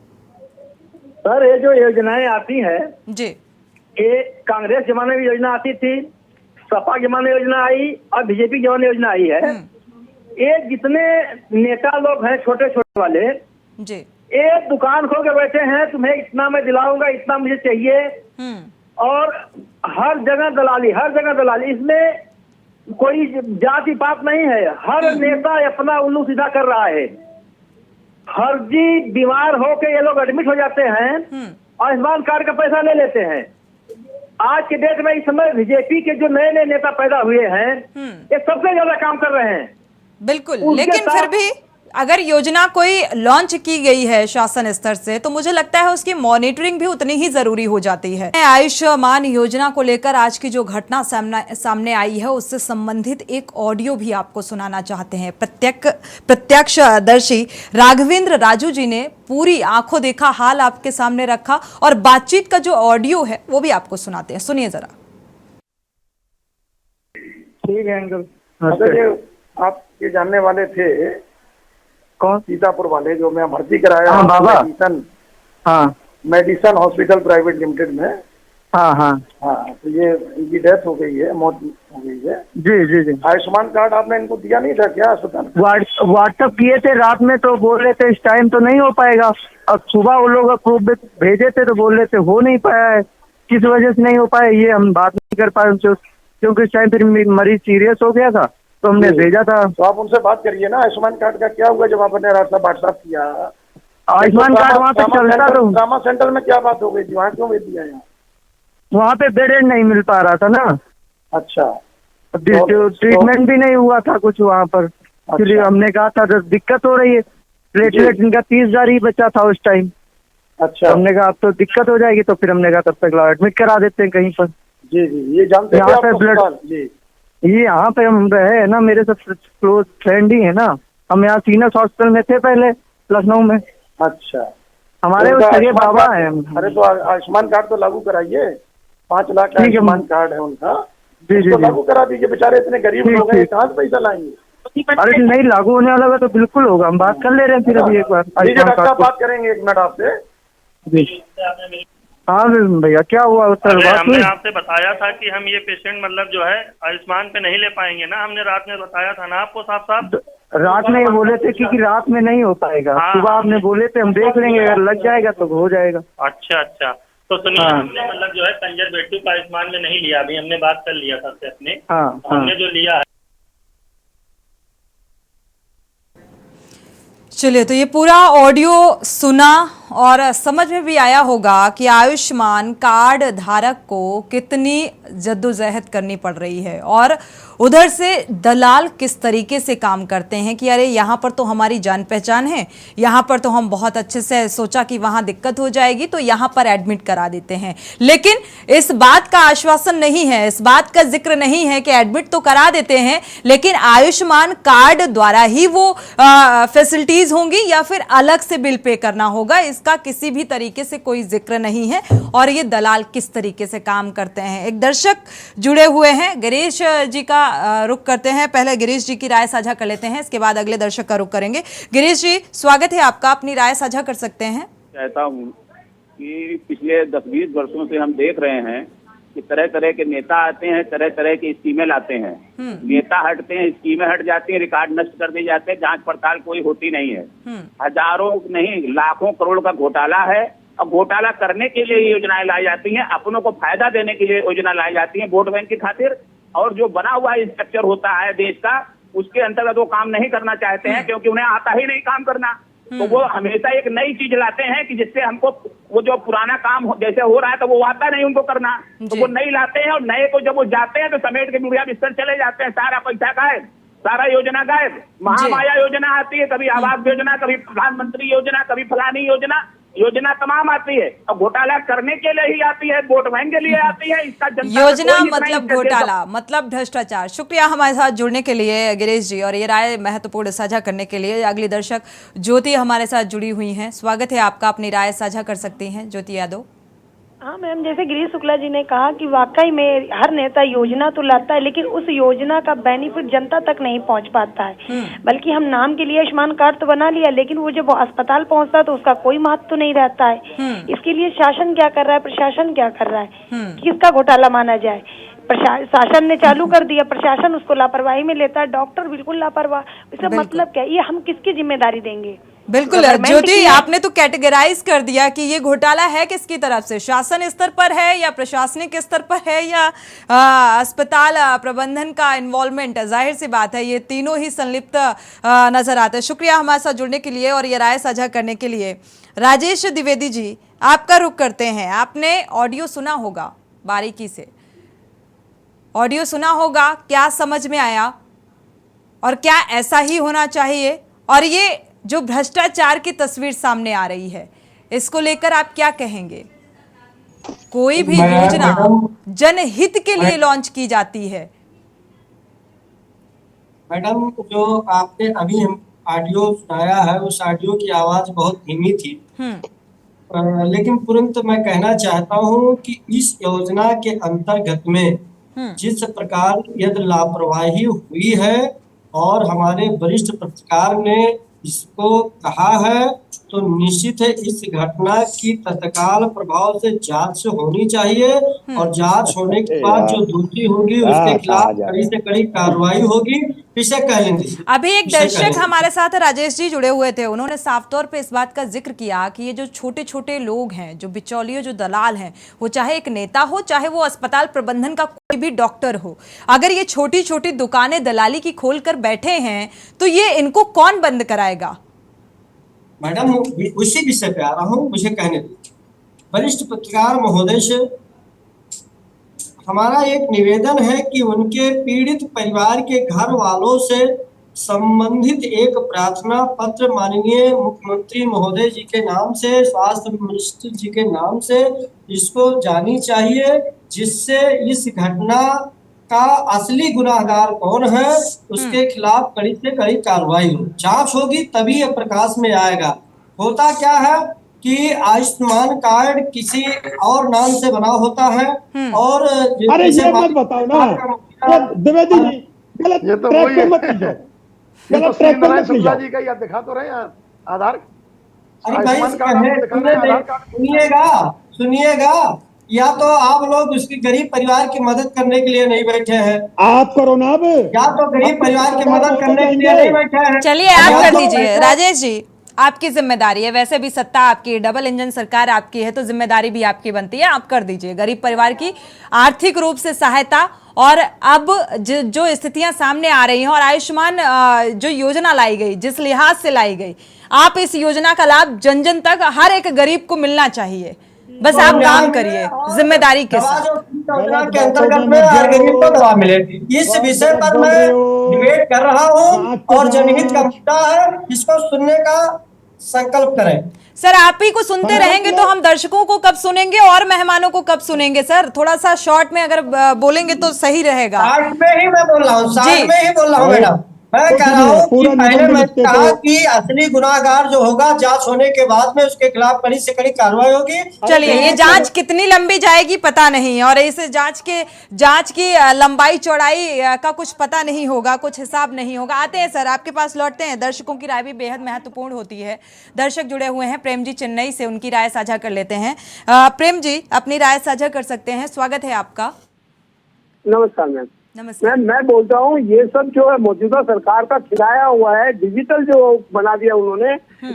[SPEAKER 7] सर, ये जो योजनाएं आती है
[SPEAKER 1] जी,
[SPEAKER 7] ये कांग्रेस जमाने में योजना आती थी, सपा जमाने योजना आई और बीजेपी जमाने योजना आई है। ये जितने नेता लोग हैं छोटे छोटे वाले,
[SPEAKER 1] जी,
[SPEAKER 7] ये दुकान खोल के बैठे हैं, तुम्हें इतना मैं दिलाऊंगा, इतना मुझे चाहिए, और हर जगह दलाली, हर जगह दलाली। इसमें कोई जाति पात नहीं है, हर नेता अपना उल्लू सीधा कर रहा है। फर्जी बीमार होके ये लोग एडमिट हो जाते हैं, आयुष्मान कार्ड का पैसा ले लेते हैं। आज के डेट में इस समय बीजेपी के जो नए नए नेता पैदा हुए हैं, ये सबसे ज्यादा काम कर रहे हैं।
[SPEAKER 1] बिल्कुल, लेकिन फिर भी अगर योजना कोई लॉन्च की गई है शासन स्तर से तो मुझे लगता है उसकी मॉनिटरिंग भी उतनी ही जरूरी हो जाती है। आयुष्मान योजना को लेकर आज की जो घटना सामने आई है उससे संबंधित एक ऑडियो भी आपको सुनाना चाहते हैं। प्रत्यक्षदर्शी राघवेंद्र राजू जी ने पूरी आंखों देखा हाल आपके सामने रखा और बातचीत का जो ऑडियो है वो भी आपको सुनाते हैं, सुनिए जरा।
[SPEAKER 7] ठीक है अंकल।
[SPEAKER 3] आप ये जानने वाले थे
[SPEAKER 7] कौन?
[SPEAKER 3] सीतापुर वाले जो मैं भर्ती कराया।
[SPEAKER 7] हाँ बाबा।
[SPEAKER 3] मेडिसन हॉस्पिटल प्राइवेट लिमिटेड में।
[SPEAKER 7] हाँ,
[SPEAKER 3] तो ये इनकी डेथ हो गई है, मौत हो गई है।
[SPEAKER 7] जी।
[SPEAKER 3] आयुष्मान कार्ड आपने इनको दिया नहीं था क्या अस्पताल?
[SPEAKER 7] व्हाट्सअप किए थे रात में, तो बोल रहे थे इस टाइम तो नहीं हो पाएगा। अब सुबह वो लोग प्रूफ भेजे थे तो बोल रहे थे हो नहीं पाया है। किस वजह से नहीं हो पाया ये हम बात नहीं कर पाए उनसे, क्योंकि इस टाइम फिर मरीज सीरियस हो गया था तो हमने भेजा था।
[SPEAKER 3] तो आप उनसे बात करिए ना, आयुष्मान कार्ड का क्या हुआ जब आपने व्हाट्सएप किया?
[SPEAKER 7] आयुष्मान कार्ड वहाँ पे चलता तो
[SPEAKER 3] ट्रामा सेंटर में क्या बात हो गई थी, वहाँ क्यों भेज दिया?
[SPEAKER 7] वहाँ पे बेड नहीं मिल पा रहा था ना।
[SPEAKER 3] अच्छा,
[SPEAKER 7] ट्रीटमेंट भी नहीं हुआ था कुछ वहाँ पर। इसलिए हमने कहा था दिक्कत हो रही है, प्लेटलेट इनका 30,000 ही बचा था उस टाइम।
[SPEAKER 3] अच्छा,
[SPEAKER 7] हमने कहा अब तो दिक्कत हो जाएगी, तो फिर हमने कहा तब तक एडमिट करा देते हैं कहीं पर।
[SPEAKER 3] जी, ये जानते
[SPEAKER 7] यहाँ पे ब्लड, ये यहाँ पे हम रहे हैं ना, मेरे सबसे क्लोज फ्रेंड ही है ना। हम यहाँ सीनस हॉस्पिटल में थे पहले लखनऊ में।
[SPEAKER 3] अच्छा,
[SPEAKER 7] हमारे
[SPEAKER 3] तो
[SPEAKER 7] सगे बाबा है।
[SPEAKER 3] अरे तो आयुष्मान कार्ड तो लागू कराइए, 5 लाख का आयुष्मान कार्ड है उनका।
[SPEAKER 7] जी,
[SPEAKER 3] तो लागू करा दीजिए, बेचारे इतने गरीब लोग हैं, कहाँ से पैसा लाएंगे?
[SPEAKER 7] अरे नहीं, लागू होने वाला होगा तो बिल्कुल होगा, हम बात कर ले रहे हैं फिर अभी एक बार।
[SPEAKER 3] डॉक्टर बात करेंगे 1 मिनट आपसे।
[SPEAKER 7] जी हाँ भैया, क्या हुआ?
[SPEAKER 8] हमने आपसे बताया था कि हम ये पेशेंट मतलब जो है आयुष्मान पे नहीं ले पाएंगे ना, हमने रात में बताया था ना आपको साफ।
[SPEAKER 7] रात में ये बोले थे कि रात में नहीं हो पाएगा। सुबह आपने बोले थे हम देख लेंगे, अगर लग जाएगा तो हो जाएगा।
[SPEAKER 8] अच्छा, तो सुनिए, हमने मतलब जो है कंजर्वेटिव का आयुष्मान में नहीं लिया, अभी हमने बात कर लिया था अपने। हमने जो लिया है।
[SPEAKER 1] चलिए, तो ये पूरा ऑडियो सुना और समझ में भी आया होगा कि आयुष्मान कार्ड धारक को कितनी जद्दोजहद करनी पड़ रही है और उधर से दलाल किस तरीके से काम करते हैं कि अरे यहाँ पर तो हमारी जान पहचान है, यहाँ पर तो हम बहुत अच्छे से सोचा कि वहाँ दिक्कत हो जाएगी तो यहाँ पर एडमिट करा देते हैं। लेकिन इस बात का आश्वासन नहीं है, इस बात का जिक्र नहीं है कि एडमिट तो करा देते हैं लेकिन आयुष्मान कार्ड द्वारा ही वो फैसिलिटीज होंगी या फिर अलग से बिल पे करना होगा। इसका किसी भी तरीके से कोई जिक्र नहीं है और ये दलाल किस तरीके से काम करते हैं। एक दर्शक जुड़े हुए हैं, गिरीश जी का रुख करते हैं। पहले गिरीश जी की राय साझा कर लेते हैं, इसके बाद अगले दर्शक का रुख करेंगे। गिरीश जी, स्वागत है आपका, अपनी राय साझा कर सकते हैं।
[SPEAKER 9] कहता हूँ कि पिछले 10-20 वर्षों से हम देख रहे हैं कि तरह तरह के नेता आते हैं, तरह तरह की स्कीमें लाते हैं। नेता हटते हैं, स्कीमें हट जाती हैं, रिकॉर्ड नष्ट कर दिए जाते हैं, जांच पड़ताल कोई होती नहीं है। हजारों नहीं लाखों करोड़ का घोटाला है और घोटाला करने के लिए योजनाएं लाई जाती हैं, अपनों को फायदा देने के लिए योजना लाई जाती है वोट बैंक की खातिर। और जो बना हुआ स्ट्रक्चर होता है देश का, उसके अंतर्गत वो काम नहीं करना चाहते हैं क्योंकि उन्हें आता ही नहीं काम करना। तो वो हमेशा एक नई चीज लाते हैं कि जिससे हमको वो जो पुराना काम जैसे हो रहा है तो वो आता नहीं उनको करना, तो वो नई लाते हैं और नए को जब वो जाते हैं तो समेट के मुड़िया बिस्तर चले जाते हैं, सारा पैसा गायब, सारा योजना गायब। महामाया योजना आती है, कभी आवास योजना, कभी प्रधानमंत्री योजना, कभी फलानी योजना तमाम आती है और घोटाला करने के लिए ही आती है, वोट बैंक के लिए आती है। इसका
[SPEAKER 1] योजना मतलब घोटाला मतलब भ्रष्टाचार। शुक्रिया हमारे साथ जुड़ने के लिए गिरीश जी और ये राय महत्वपूर्ण साझा करने के लिए। अगली दर्शक ज्योति हमारे साथ जुड़ी हुई हैं, स्वागत है आपका, अपनी राय साझा कर सकती हैं ज्योति यादव।
[SPEAKER 10] हाँ मैम, जैसे गिरीश शुक्ला जी ने कहा कि वाकई में हर नेता योजना तो लाता है लेकिन उस योजना का बेनिफिट जनता तक नहीं पहुंच पाता है। बल्कि हम नाम के लिए आयुष्मान कार्ड तो बना लिया लेकिन वो जब अस्पताल पहुंचता है तो उसका कोई महत्व तो नहीं रहता है। इसके लिए शासन क्या कर रहा है, प्रशासन क्या कर रहा है, किसका घोटाला माना जाए। शासन ने चालू कर दिया, प्रशासन उसको लापरवाही में लेता है, डॉक्टर बिल्कुल लापरवाह। इसका मतलब क्या, ये हम किसकी जिम्मेदारी देंगे।
[SPEAKER 1] बिल्कुल ज्योति, आपने तो कैटेगराइज कर दिया कि ये घोटाला है किसकी तरफ से, शासन स्तर पर है या प्रशासनिक स्तर पर है या अस्पताल प्रबंधन का इन्वॉल्वमेंट है। जाहिर सी बात है ये तीनों ही संलिप्त नजर आते हैं। शुक्रिया हमारे साथ जुड़ने के लिए और ये राय साझा करने के लिए। राजेश द्विवेदी जी, आपका रुख करते हैं। आपने ऑडियो सुना होगा, बारीकी से ऑडियो सुना होगा, क्या समझ में आया और क्या ऐसा ही होना चाहिए, और ये जो भ्रष्टाचार की तस्वीर सामने आ रही है इसको लेकर आप क्या कहेंगे। कोई भी योजना जनहित के लिए लॉन्च की जाती है।
[SPEAKER 4] मैडम, जो आपने अभी ऑडियो सुनाया है उस ऑडियो की आवाज बहुत धीमी थी, लेकिन तुरंत मैं कहना चाहता हूं कि इस योजना के अंतर्गत में जिस प्रकार यदि लापरवाही हुई है और हमारे वरिष्ठ पत्रकार ने इसको कहा है तो निश्चित है इस घटना की तत्काल प्रभाव से जांच होनी चाहिए और जांच होने के बाद जो दोषी होगी उसके खिलाफ कड़ी से कड़ी कार्रवाई होगी। पीछे कह लेंगे।
[SPEAKER 1] अभी एक दर्शक हमारे साथ राजेश जी जुड़े हुए थे, उन्होंने साफ तौर पे इस बात का जिक्र किया कि ये जो छोटे छोटे लोग हैं, जो बिचौलिए, जो दलाल हैं, वो चाहे एक नेता हो, चाहे वो अस्पताल प्रबंधन का कोई भी डॉक्टर हो, अगर ये छोटी छोटी दुकानें दलाली की खोल कर बैठे हैं तो ये इनको कौन बंद कराएगा।
[SPEAKER 4] मैडम, उसी विषय पे आ रहा हूँ, मुझे कहने दीजिए। वरिष्ठ पत्रकार महोदय से हमारा एक निवेदन है कि उनके पीड़ित परिवार के घर वालों से संबंधित एक प्रार्थना पत्र माननीय मुख्यमंत्री महोदय जी के नाम से, स्वास्थ्य मिनिस्टर जी के नाम से इसको जानी चाहिए, जिससे इस घटना का असली गुनाहगार कौन है उसके खिलाफ कड़ी से कड़ी कार्रवाई हो, जांच होगी तभी ये प्रकाश में आएगा। होता क्या है कि आयुष्मान कार्ड किसी और नाम से बना होता है और
[SPEAKER 5] अरे ये मत बताओ ना द्विवेदी जी, गलत ट्रैक पे मत लीजिए, गलत ट्रैक पे मत लीजिए
[SPEAKER 3] जी का याद दिखा तो रहे हैं आधार।
[SPEAKER 4] अरे भाई सुनिएगा, या तो आप लोग उसकी गरीब परिवार की मदद करने के लिए नहीं बैठे हैं,
[SPEAKER 5] आप करो ना, अब
[SPEAKER 4] या तो गरीब परिवार की मदद करने के लिए नहीं बैठे हैं।
[SPEAKER 1] चलिए आप कर दीजिए राजेश जी, आपकी जिम्मेदारी है, वैसे भी सत्ता आपकी, डबल इंजन सरकार आपकी है तो जिम्मेदारी भी आपकी बनती है, आप कर दीजिए गरीब परिवार की आर्थिक रूप से सहायता। और अब जो स्थितियां सामने आ रही हैं और आयुष्मान जो योजना लाई गई, जिस लिहाज से लाई गई, आप इस योजना का लाभ जन जन तक हर एक गरीब को मिलना चाहिए, बस आप काम करिए जिम्मेदारी के साथ।
[SPEAKER 4] के अंतर्गत में हर गरीब को दवा मिलेगी, इस विषय पर मैं डिबेट कर रहा हूँ और जनहित का मुद्दा है, इसको सुनने का संकल्प करें।
[SPEAKER 1] सर आप ही को सुनते रहेंगे तो हम दर्शकों को कब सुनेंगे और मेहमानों को कब सुनेंगे। सर थोड़ा सा शॉर्ट में अगर बोलेंगे तो सही रहेगा।
[SPEAKER 4] शॉर्ट में ही मैं बोल रहा हूँ, शॉर्ट में ही बोल रहा हूँ मैडम। मैं
[SPEAKER 5] तो
[SPEAKER 4] कह रहा हूँ कि
[SPEAKER 5] पूरा
[SPEAKER 4] पहले
[SPEAKER 5] निबंध
[SPEAKER 4] मैं
[SPEAKER 5] लिखते
[SPEAKER 4] कहा
[SPEAKER 5] तो
[SPEAKER 4] कि असली गुनाहगार जो होगा जांच होने के बाद में उसके खिलाफ कड़ी से कड़ी कार्रवाई होगी।
[SPEAKER 1] चलिए, ये जांच कितनी लंबी जाएगी पता नहीं, और इस जांच की लंबाई चौड़ाई का कुछ पता नहीं होगा, कुछ हिसाब नहीं होगा। आते हैं सर, आपके पास लौटते हैं। दर्शकों की राय भी बेहद महत्वपूर्ण होती है। दर्शक जुड़े हुए हैं, प्रेम जी चेन्नई से, उनकी राय साझा कर लेते हैं। प्रेम जी, अपनी राय साझा कर सकते हैं, स्वागत है आपका।
[SPEAKER 7] नमस्कार मैम।
[SPEAKER 1] नमस्कार।
[SPEAKER 7] मैं बोलता हूँ ये सब जो है मौजूदा सरकार का खिलाया हुआ है, डिजिटल जो बना दिया उन्होंने।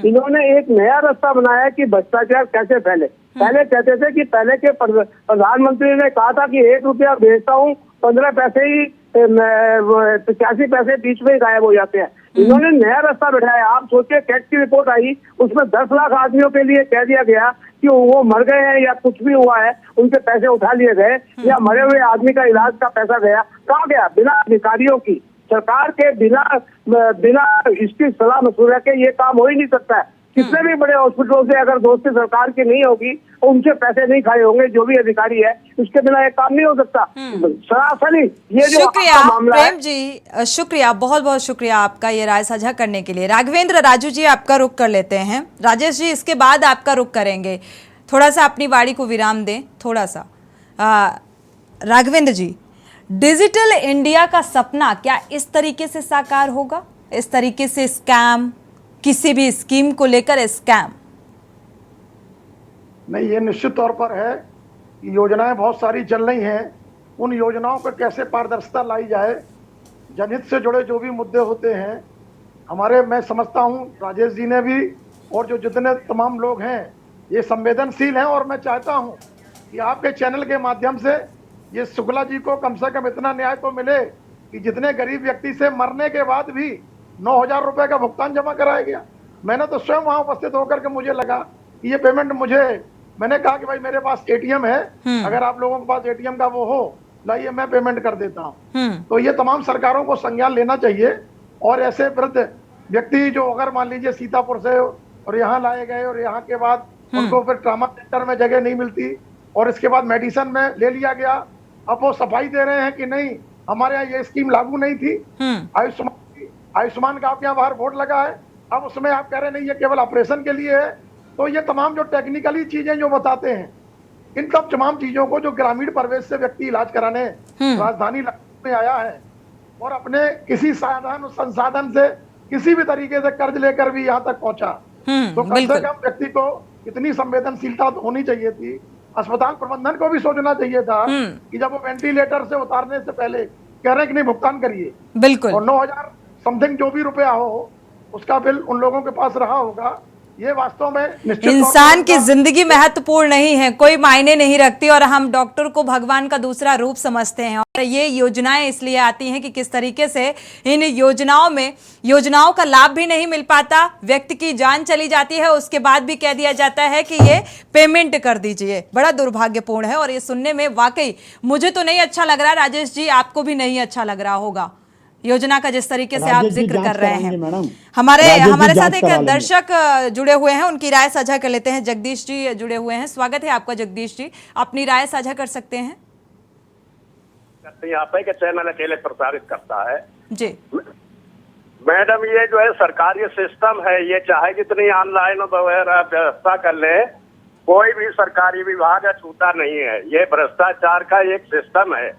[SPEAKER 7] इन्होंने एक नया रास्ता बनाया कि भ्रष्टाचार कैसे फैले। पहले कहते थे कि पहले के प्रधानमंत्री ने कहा था कि 1 रुपया भेजता हूँ 15 पैसे ही 85 पैसे बीच में ही गायब हो जाते हैं। इन्होंने नया रास्ता बैठाया। आप सोचिए, कैट की रिपोर्ट आई, उसमें 10 लाख आदमियों के लिए कह दिया गया कि वो मर गए हैं या कुछ भी हुआ है, उनके पैसे उठा लिए गए, या मरे हुए आदमी का इलाज का पैसा गया। कहाँ गया? बिना अधिकारियों की, सरकार के बिना इसकी सलाह मशवरे के ये काम हो ही नहीं सकता है। कितने भी बड़े हॉस्पिटलों से अगर दोस्ती सरकार की नहीं होगी, उनसे पैसे नहीं खाए होंगे जो भी अधिकारी है, उसके बिना ये काम नहीं हो सकता। सरासर ये जो
[SPEAKER 1] शुक्रिया
[SPEAKER 7] मामला
[SPEAKER 1] प्रेम जी, शुक्रिया, बहुत बहुत शुक्रिया आपका ये राय साझा करने के लिए। राघवेंद्र, राजू जी आपका रुख कर लेते हैं। राजेश जी, इसके बाद आपका रुख करेंगे। थोड़ा सा अपनी वाणी को विराम दें, थोड़ा सा। राघवेंद्र जी, डिजिटल इंडिया का सपना क्या इस तरीके से साकार होगा? इस तरीके से स्कैम, किसी भी स्कीम को लेकर स्कैम?
[SPEAKER 3] नहीं, ये निश्चित तौर पर है कि योजनाएं बहुत सारी चल रही हैं। उन योजनाओं पर कैसे पारदर्शिता लाई जाए, जनहित से जुड़े जो भी मुद्दे होते हैं हमारे, मैं समझता हूं राजेश जी ने भी और जो जितने तमाम लोग हैं ये संवेदनशील हैं। और मैं चाहता हूं कि आपके चैनल के माध्यम से ये शुक्ला जी को कम से कम इतना न्याय तो मिले कि जितने गरीब व्यक्ति से मरने के बाद भी 9,000 रुपए का भुगतान जमा कराया गया। मैंने तो स्वयं वहां उपस्थित होकर के मुझे लगा कि ये पेमेंट मैंने कहा कि भाई मेरे पास एटीएम है, अगर आप लोगों के पास एटीएम का वो हो, लाइए मैं पेमेंट कर देता हूँ। तो ये तमाम सरकारों को संज्ञान लेना चाहिए। और ऐसे वृद्ध व्यक्ति जो अगर मान लीजिए सीतापुर से और यहाँ लाए गए और यहाँ के बाद उनको फिर ट्रामा सेंटर में जगह नहीं मिलती और इसके बाद मेडिसिन में ले लिया गया, अब वो सफाई दे रहे हैं कि नहीं हमारे यहाँ ये स्कीम लागू नहीं थी। आयुष्मान का आपके यहाँ बाहर बोर्ड लगा है, अब उसमें आप कह रहे नहीं ये केवल ऑपरेशन के लिए है। तो ये तमाम जो टेक्निकली चीजें जो बताते हैं, इन सब तमाम चीजों को जो ग्रामीण परिवेश से व्यक्ति इलाज कराने राजधानी में आया है और अपने किसी साधन संसाधन से किसी भी तरीके से कर्ज लेकर भी यहाँ तक पहुंचा, तो कम से कम व्यक्ति को इतनी संवेदनशीलता तो होनी चाहिए थी। अस्पताल प्रबंधन को भी सोचना चाहिए था कि जब वो वेंटिलेटर से उतारने से पहले कह रहे हैं कि नहीं भुगतान करिए,
[SPEAKER 1] बिल्कुल,
[SPEAKER 3] और 9,000 समथिंग जो भी रुपया हो उसका बिल उन लोगों के पास रहा होगा। ये वास्तव में निश्चित
[SPEAKER 1] इंसान की जिंदगी महत्वपूर्ण नहीं है, कोई मायने नहीं रखती, और हम डॉक्टर को भगवान का दूसरा रूप समझते हैं। और ये योजनाएं इसलिए आती हैं कि किस तरीके से इन योजनाओं का लाभ भी नहीं मिल पाता, व्यक्ति की जान चली जाती है, उसके बाद भी कह दिया जाता है कि ये पेमेंट कर दीजिए। बड़ा दुर्भाग्यपूर्ण है और ये सुनने में वाकई मुझे तो नहीं अच्छा लग रहा। राजेश जी, आपको भी नहीं अच्छा लग रहा होगा योजना का जिस तरीके से आप जिक्र कर रहे हैं। हमारे साथ एक दर्शक जुड़े हुए हैं, उनकी राय साझा कर लेते हैं। जगदीश जी जुड़े हुए हैं, स्वागत है आपका जगदीश जी, अपनी राय साझा कर सकते हैं।
[SPEAKER 11] यहाँ पे चैनल अकेले प्रसारित करता है
[SPEAKER 1] जी
[SPEAKER 11] मैडम, ये जो है सरकारी सिस्टम है, ये चाहे जितनी ऑनलाइन वगैरह व्यवस्था कर ले, कोई भी सरकारी विभाग छूटा नहीं है। ये भ्रष्टाचार का एक सिस्टम है।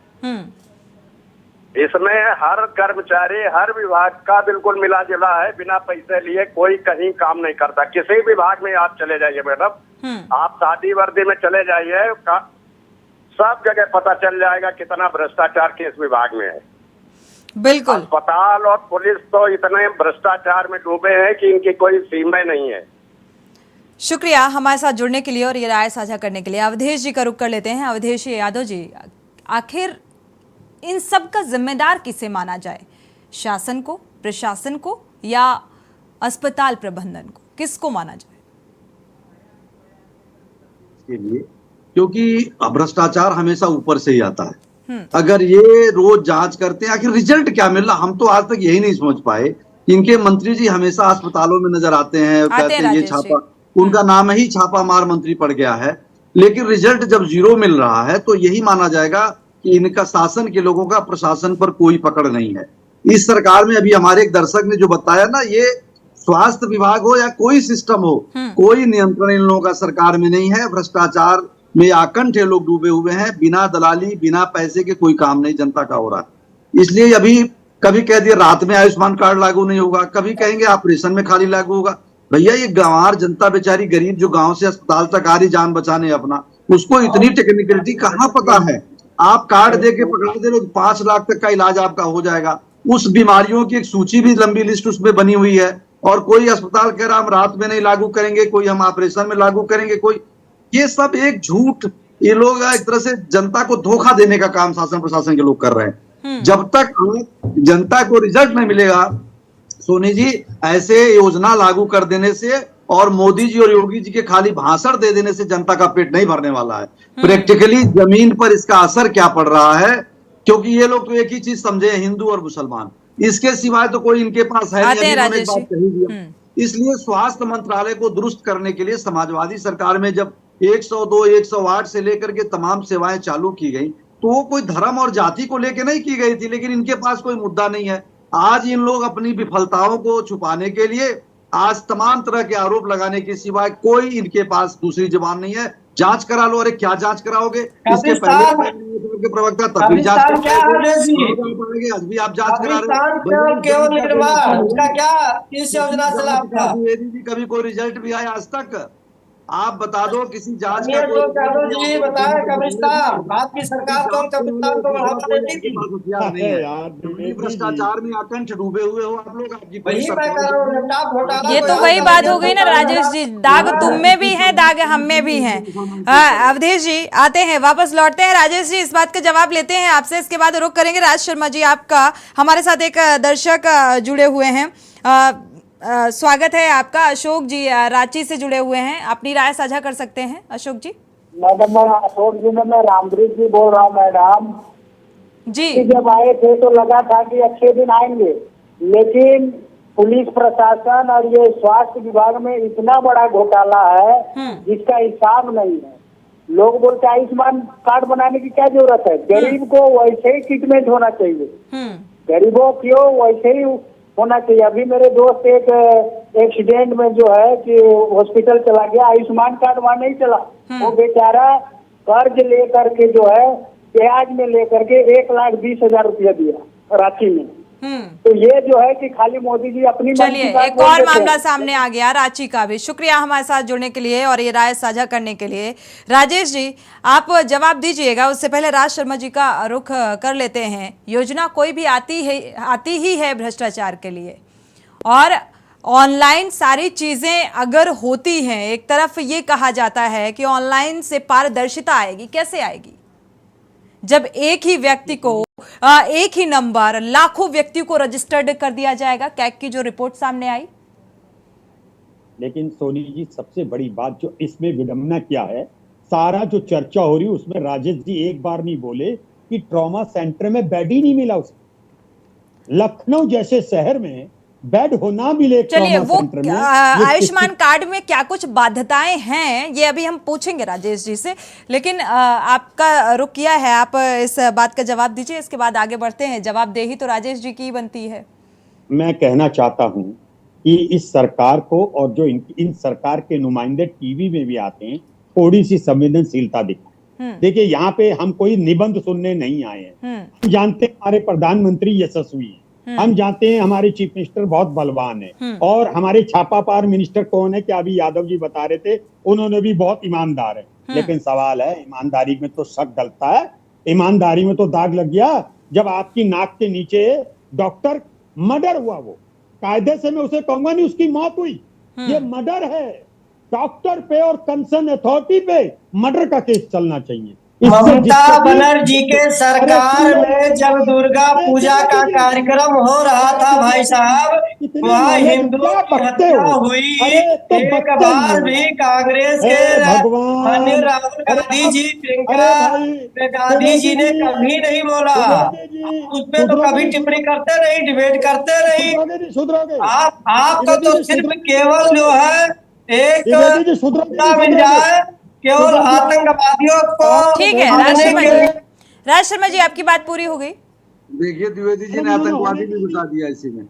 [SPEAKER 11] इसमें हर कर्मचारी हर विभाग का बिल्कुल मिला जुला है, बिना पैसे लिए कोई कहीं काम नहीं करता। किसी विभाग में आप चले जाइए मैडम, आप शादी वर्दी में चले जाइए, सब जगह पता चल जाएगा कितना भ्रष्टाचार किस विभाग में है।
[SPEAKER 1] बिल्कुल,
[SPEAKER 11] अस्पताल और पुलिस तो इतने भ्रष्टाचार में डूबे हैं कि इनकी कोई सीमा नहीं है।
[SPEAKER 1] शुक्रिया हमारे साथ जुड़ने के लिए और ये राय साझा करने के लिए। अवधेश जी का रुख कर लेते हैं। अवधेश यादव जी, आखिर इन सब का जिम्मेदार किसे माना जाए? शासन को, प्रशासन को, या अस्पताल प्रबंधन को? किसको माना जाए
[SPEAKER 6] के लिए? क्योंकि भ्रष्टाचार हमेशा ऊपर से ही आता है। अगर ये रोज जांच करते हैं, आखिर रिजल्ट क्या मिल रहा, हम तो आज तक यही नहीं समझ पाए। इनके मंत्री जी हमेशा अस्पतालों में नजर आते हैं, कहते हैं ये छापा, उनका नाम ही छापा मार मंत्री पड़ गया है, लेकिन रिजल्ट जब 0 मिल रहा है तो यही माना जाएगा कि इनका शासन के लोगों का प्रशासन पर कोई पकड़ नहीं है। इस सरकार में अभी हमारे एक दर्शक ने जो बताया ना, ये स्वास्थ्य विभाग हो या कोई सिस्टम हो, कोई नियंत्रण इन लोगों का सरकार में नहीं है। भ्रष्टाचार में आकंठ ये लोग डूबे हुए हैं। बिना दलाली, बिना पैसे के कोई काम नहीं जनता का हो रहा है। इसलिए अभी कभी कह दिया रात में आयुष्मान कार्ड लागू नहीं होगा, कभी कहेंगे ऑपरेशन में खाली लागू होगा। भैया ये गंवार जनता बेचारी गरीब जो गांव से अस्पताल तक आ रही जान बचाने अपना, उसको इतनी टेक्निकलिटी कहाँ पता है। आप कार्ड दे के पकड़ा दे लोग 5 लाख तक का इलाज आपका हो जाएगा। उस बीमारियों की एक सूची भी लंबी लिस्ट उसमें बनी हुई है। और कोई अस्पताल कह रहा हम रात में नहीं लागू करेंगे, कोई हम ऑपरेशन में लागू करेंगे, कोई, ये सब एक झूठ। ये लोग एक तरह से जनता को धोखा देने का काम शासन प्रशासन के लोग कर रहे हैं। जब तक जनता को रिजल्ट नहीं मिलेगा सोनी जी, ऐसे योजना लागू कर देने से और मोदी जी और योगी जी के खाली भाषण दे देने से जनता का पेट नहीं भरने वाला है। प्रैक्टिकली जमीन पर इसका असर क्या पड़ रहा है, क्योंकि ये लोग तो एक ही चीज समझे, हिंदू और मुसलमान, इसके सिवाय तो कोई इनके पास है नहीं। अभी एक बात कही दिया। इसलिए स्वास्थ्य मंत्रालय को दुरुस्त करने के लिए समाजवादी सरकार में जब 102, 108 से लेकर के तमाम सेवाएं चालू की गई, तो वो कोई धर्म और जाति को लेकर नहीं की गई थी, लेकिन इनके पास कोई मुद्दा नहीं है। आज इन लोग अपनी विफलताओं को छुपाने के लिए आज तमाम तरह के आरोप लगाने के सिवाय कोई इनके पास दूसरी जबान नहीं है। जांच करा लो। अरे क्या जांच कराओगे? इसके पहले के प्रवक्ता तब भी जांच कराएंगे, आज भी आप जांच करा रहे हो। कभी कोई रिजल्ट भी आया आज तक? आप बता दो किसी जांच का
[SPEAKER 4] जी बताए कब्रिस्तान आपकी सरकार तो कब्रिस्तान को बढ़ावा देती थी।
[SPEAKER 6] भ्रष्टाचार में आकंठ डूबे हुए हो आप लोग।
[SPEAKER 1] ये तो वही बात हो गई ना राजेश जी, दाग तुम में भी है, दाग हम में भी है। अवधेश जी आते हैं, वापस लौटते हैं। राजेश जी इस बात का जवाब लेते हैं आपसे, इसके बाद रुक करेंगे। राज शर्मा जी आपका हमारे साथ एक दर्शक जुड़े हुए हैं, स्वागत है आपका। अशोक जी रांची से जुड़े हुए हैं, अपनी राय साझा कर सकते हैं अशोक जी।
[SPEAKER 7] मैडम अशोक जी, मैं रामप्रीत जी बोल रहा हूँ मैडम
[SPEAKER 1] जी।
[SPEAKER 7] जब आए थे तो लगा था कि अच्छे दिन आएंगे, लेकिन पुलिस प्रशासन और ये स्वास्थ्य विभाग में इतना बड़ा घोटाला है जिसका हिसाब नहीं है। लोग बोलते आयुष्मान कार्ड बनाने की क्या जरूरत है? गरीब को वैसे ही ट्रीटमेंट होना चाहिए, गरीबों क्यों वैसे ही होना चाहिए। अभी मेरे दोस्त एक एक्सीडेंट में जो है कि हॉस्पिटल चला गया, आयुष्मान कार्ड वहाँ नहीं चला। वो बेचारा कर्ज लेकर के जो है ब्याज में लेकर के 1,20,000 रुपया दिया रांची में। तो ये जो है कि खाली मोदी जी अपनी,
[SPEAKER 1] चलिए एक और मामला सामने आ गया रांची का भी। शुक्रिया हमारे साथ जुड़ने के लिए और ये राय साझा करने के लिए। राजेश जी आप जवाब दीजिएगा, उससे पहले राज शर्मा जी का रुख कर लेते हैं। योजना कोई भी आती ही है भ्रष्टाचार के लिए, और ऑनलाइन सारी चीजें अगर होती हैं, एक तरफ ये कहा जाता है कि ऑनलाइन से पारदर्शिता आएगी, कैसे आएगी जब एक ही व्यक्ति को एक ही नंबर लाखों व्यक्ति को रजिस्टर्ड कर दिया जाएगा? कैग की जो रिपोर्ट सामने आई।
[SPEAKER 5] लेकिन सोनी जी सबसे बड़ी बात जो इसमें विडंबना क्या है, सारा जो चर्चा हो रही है उसमें राजेश जी एक बार नहीं बोले कि ट्रॉमा सेंटर में बेड ही नहीं मिला उसे। लखनऊ जैसे शहर में बेड होना मिले।
[SPEAKER 1] चलिए वो आयुष्मान कार्ड में क्या कुछ बाध्यताएं हैं ये अभी हम पूछेंगे राजेश जी से, लेकिन आपका रुख किया है, आप इस बात का जवाब दीजिए, इसके बाद आगे बढ़ते हैं। जवाबदेही तो राजेश जी की बनती है।
[SPEAKER 5] मैं कहना चाहता हूं कि इस सरकार को और जो इन सरकार के नुमाइंदे टीवी में भी आते हैं, थोड़ी सी संवेदनशीलता दिखाएं। देखिए यहाँ पे हम कोई निबंध सुनने नहीं आए हैं। हम जानते हैं हमारे प्रधानमंत्री यशस्वी हैं, हम जानते हैं हमारे चीफ मिनिस्टर बहुत बलवान है, और हमारे छापापार मिनिस्टर कौन है, क्या अभी यादव जी बता रहे थे, उन्होंने भी बहुत ईमानदार है। लेकिन सवाल है, ईमानदारी में तो शक डलता है, ईमानदारी में तो दाग लग गया जब आपकी नाक के नीचे डॉक्टर मर्डर हुआ। वो कायदे से मैं उसे कहूंगा नहीं, उसकी मौत हुई, ये मर्डर है। डॉक्टर पे और कंसर्न अथॉरिटी पे मर्डर का केस चलना चाहिए।
[SPEAKER 4] ममता बनर्जी के सरकार में जब दुर्गा पूजा का कार्यक्रम हो रहा था भाई साहब, वहाँ हिंदुओं की हत्या हुई। एक बार भी कांग्रेस के माननीय राहुल गांधी जी, प्रियंका गांधी जी ने कभी नहीं बोला, उस पे तो कभी टिप्पणी करते रही, डिबेट करते रही। आपका तो सिर्फ केवल जो है एक मिल जाए, केवल आतंकवादियों को।
[SPEAKER 1] ठीक है राज शर्मा जी आपकी बात पूरी हो गई।
[SPEAKER 6] देखिए द्विवेदी जी ने आतंकवादी भी बता दिया इसी में।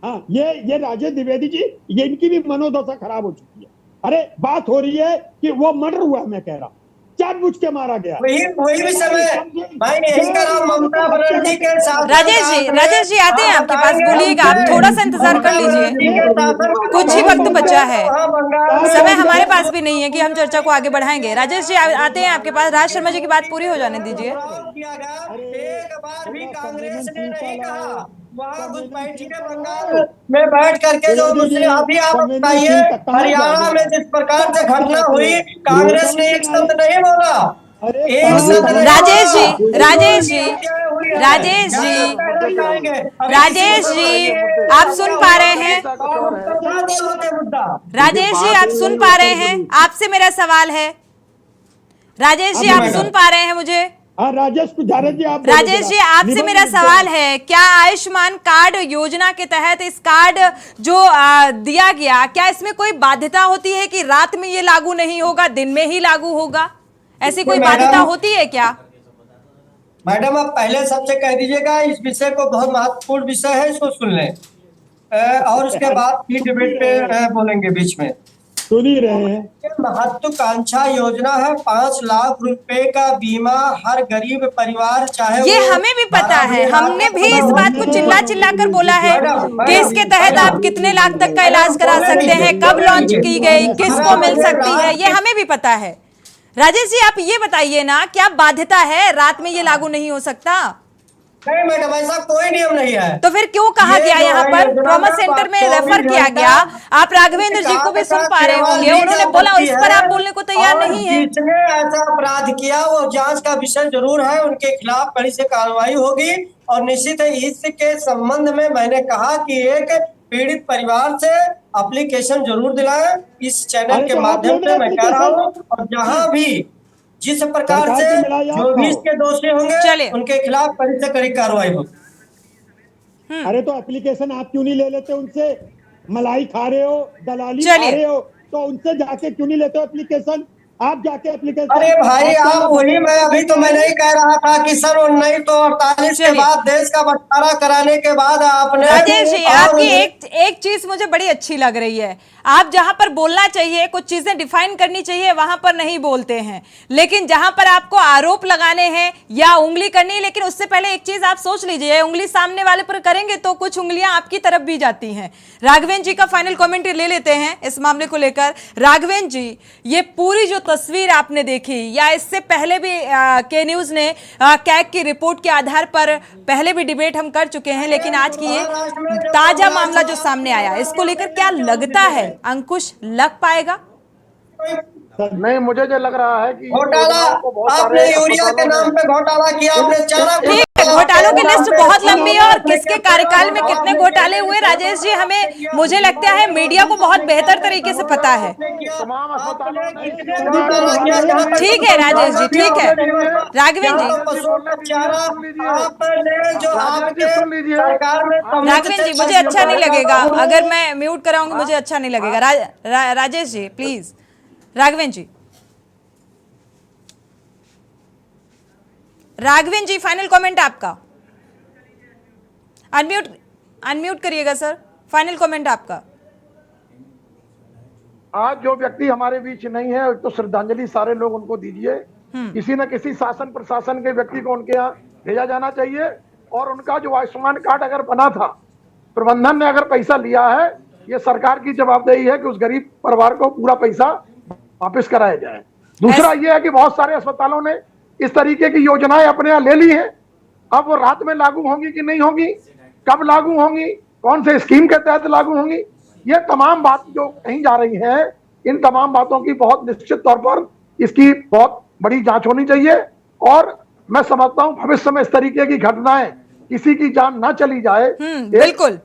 [SPEAKER 5] हाँ, ये राजेश द्विवेदी जी, ये इनकी भी मनोदशा खराब हो चुकी है। अरे बात हो रही है कि वो मर्डर हुआ, मैं कह रहा हूँ जानबूझ के मारा गया।
[SPEAKER 4] वही भी समय भाई यही करा ममता बनर्जी के साथ।
[SPEAKER 1] राजेश जी आते हैं आपके पास, बोलिएगा, आप थोड़ा सा इंतजार कर लीजिए, कुछ ही वक्त बचा है, समय हमारे पास भी नहीं है कि हम चर्चा को आगे बढ़ाएंगे। राजेश जी आते हैं आपके पास, राज शर्मा जी की बात पूरी हो जाने दीजिए।
[SPEAKER 4] एक बार भी कांग्रेस ने नहीं कहा वहाँ कुछ बैठिए बंगाल में बैठ करके जो मुझे अभी आप बताइए हरियाणा में जिस प्रकार से घटना हुई कांग्रेस ने एक शब्द नहीं बोला।
[SPEAKER 1] राजेश जी आप सुन पा रहे हैं? राजेश जी आप सुन पा रहे हैं? आपसे मेरा सवाल है, राजेश जी आप सुन पा रहे हैं मुझे?
[SPEAKER 5] राजेश जी
[SPEAKER 1] आपसे मेरा सवाल है, क्या आयुष्मान कार्ड योजना के तहत इस कार्ड जो दिया गया, क्या इसमें कोई बाध्यता होती है कि रात में ये लागू नहीं होगा, दिन में ही लागू होगा? ऐसी कोई बाध्यता होती है क्या?
[SPEAKER 4] मैडम आप पहले सबसे कह दीजिएगा इस विषय को, बहुत महत्वपूर्ण विषय है, इसको सुन लें और उसके बाद फिर डिबेट पे बोलेंगे बीच में।
[SPEAKER 5] सुन ही रहे हैं।
[SPEAKER 4] महत्वाकांक्षा योजना है, 5 लाख रुपए का बीमा हर गरीब परिवार, चाहे
[SPEAKER 1] ये हमें भी पता है, हमने भी इस बात को चिल्ला चिल्ला कर बोला है कि इसके तहत आप कितने लाख तक का इलाज करा सकते हैं, कब लॉन्च की गई, किसको मिल सकती है, ये हमें भी पता है। राजेश जी आप ये बताइए ना, क्या बाध्यता है, रात में ये लागू नहीं हो सकता?
[SPEAKER 4] नहीं मैडम ऐसा कोई नियम नहीं है।
[SPEAKER 1] तो फिर क्यों कहा गया यहाँ पर ट्रॉमा सेंटर में रेफर किया गया? आप राघवेंद्र जी को भी सुन पा रहे होंगे, उन्होंने बोला, उस पर आप बोलने को तैयार नहीं है।
[SPEAKER 4] जिसने ऐसा अपराध किया वो जांच का विषय जरूर है, उनके खिलाफ कड़ी से कार्रवाई होगी और निश्चित है। इसके संबंध में मैंने कहा कि एक पीड़ित परिवार से एप्लीकेशन जरूर दिलाएं, इस चैनल के माध्यम से मैं कह रहा हूँ, और जहाँ भी जिस प्रकार से जो भी इसके दोषी होंगे उनके खिलाफ कड़ी से कड़ी कार्रवाई होगी।
[SPEAKER 5] अरे तो एप्लीकेशन आप क्यों नहीं ले लेते उनसे? मलाई खा रहे हो, दलाली खा रहे हो, तो उनसे जाके क्यों नहीं लेते हो एप्लीकेशन? आप जाके एप्लीकेशन।
[SPEAKER 4] अरे भाई आप वही, मैं अभी तो मैं नहीं कह रहा था कि सन 1948 के बाद देश का बंटवारा कराने के बाद आपने।
[SPEAKER 1] राजेश जी आपकी एक चीज मुझे बड़ी अच्छी लग रही है, आप जहां पर बोलना चाहिए, कुछ चीजें डिफाइन करनी चाहिए, वहां पर नहीं बोलते हैं, लेकिन जहां पर आपको आरोप लगाने हैं या उंगली करनी है, लेकिन उससे पहले एक चीज आप सोच लीजिए, उंगली सामने वाले पर करेंगे तो कुछ उंगलियां आपकी तरफ भी जाती हैं। राघवेंद्र जी का फाइनल कमेंट ले लेते हैं इस मामले को लेकर। राघवेंद्र जी, ये पूरी जो तस्वीर आपने देखी, या इससे पहले भी के न्यूज ने कैग की रिपोर्ट के आधार पर पहले भी डिबेट हम कर चुके हैं, लेकिन आज की ये ताजा मामला जो सामने आया, इसको लेकर क्या लगता है, अंकुश लग पाएगा?
[SPEAKER 3] नहीं, मुझे जो लग रहा है कि
[SPEAKER 4] घोटाला, आपने यूरिया के नाम पे घोटाला किया, आपने चारा,
[SPEAKER 1] घोटालों की लिस्ट बहुत लंबी है और किसके कार्यकाल में कितने घोटाले हुए, राजेश जी हमें, मुझे लगता है मीडिया को बहुत बेहतर तरीके से पता है। ठीक है राजेश जी, ठीक है। राघवेंद्र जी मुझे अच्छा नहीं लगेगा अगर मैं म्यूट कराऊंगी, मुझे अच्छा नहीं लगेगा। Rajesh ji please. Raghavendra ji, Raghavendra ji final comment आपका, अनम्यूट करिएगा सर, फाइनल कमेंट आपका।
[SPEAKER 3] आज जो व्यक्ति हमारे बीच नहीं है तो श्रद्धांजलि सारे लोग उनको दीजिए, किसी न किसी शासन प्रशासन के व्यक्ति को उनके यहाँ भेजा जाना चाहिए, और उनका जो आयुष्मान कार्ड अगर बना था, प्रबंधन ने अगर पैसा लिया है, ये सरकार की जवाबदेही है कि उस गरीब परिवार को पूरा पैसा वापस कराया जाए। दूसरा ये है कि बहुत सारे अस्पतालों ने इस तरीके की योजनाएं अपने यहाँ ले ली हैं, अब वो रात में लागू होंगी कि नहीं होंगी, कब लागू होंगी, कौन से स्कीम के तहत लागू होंगी, ये तमाम बात जो कही जा रही है, इन तमाम बातों की बहुत निश्चित तौर पर इसकी बहुत बड़ी जांच होनी चाहिए। और मैं समझता हूं भविष्य में इस तरीके की घटनाएं, किसी की जान ना चली जाए,
[SPEAKER 1] बिल्कुल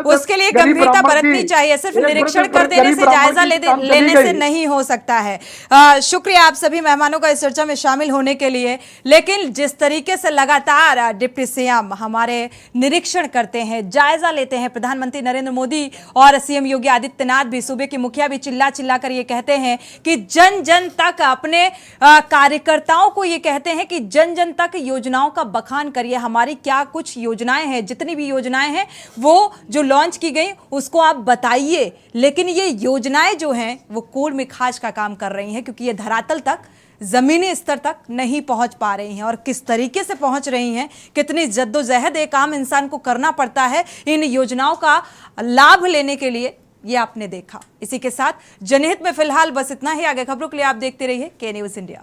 [SPEAKER 1] उसके लिए गंभीरता बरतनी चाहिए। सिर्फ निरीक्षण कर देने से, जायजा लेने से नहीं हो सकता है। शुक्रिया आप सभी मेहमानों का इस चर्चा में शामिल होने के लिए। लेकिन जिस तरीके से लगातार डिप्टी सीएम हमारे निरीक्षण करते हैं, जायजा लेते हैं, प्रधानमंत्री नरेंद्र मोदी और सीएम योगी आदित्यनाथ भी, सूबे के मुखिया भी चिल्ला चिल्ला कर ये कहते हैं कि जन जन तक, अपने कार्यकर्ताओं को ये कहते हैं कि जन जन तक योजनाओं का बखान करिए, हमारी क्या कुछ योजनाएं हैं, जितनी भी योजनाएं हैं वो जो लॉन्च की गई उसको आप बताइए। लेकिन ये योजनाएं जो हैं वो कूड़ में खाज का काम कर रही हैं, क्योंकि ये धरातल तक, जमीनी स्तर तक नहीं पहुंच पा रही हैं। और किस तरीके से पहुंच रही हैं, कितनी जद्दोजहद एक आम इंसान को करना पड़ता है इन योजनाओं का लाभ लेने के लिए, ये आपने देखा। इसी के साथ जनहित में फिलहाल बस इतना ही। आगे खबरों के लिए आप देखते रहिए के न्यूज़ इंडिया।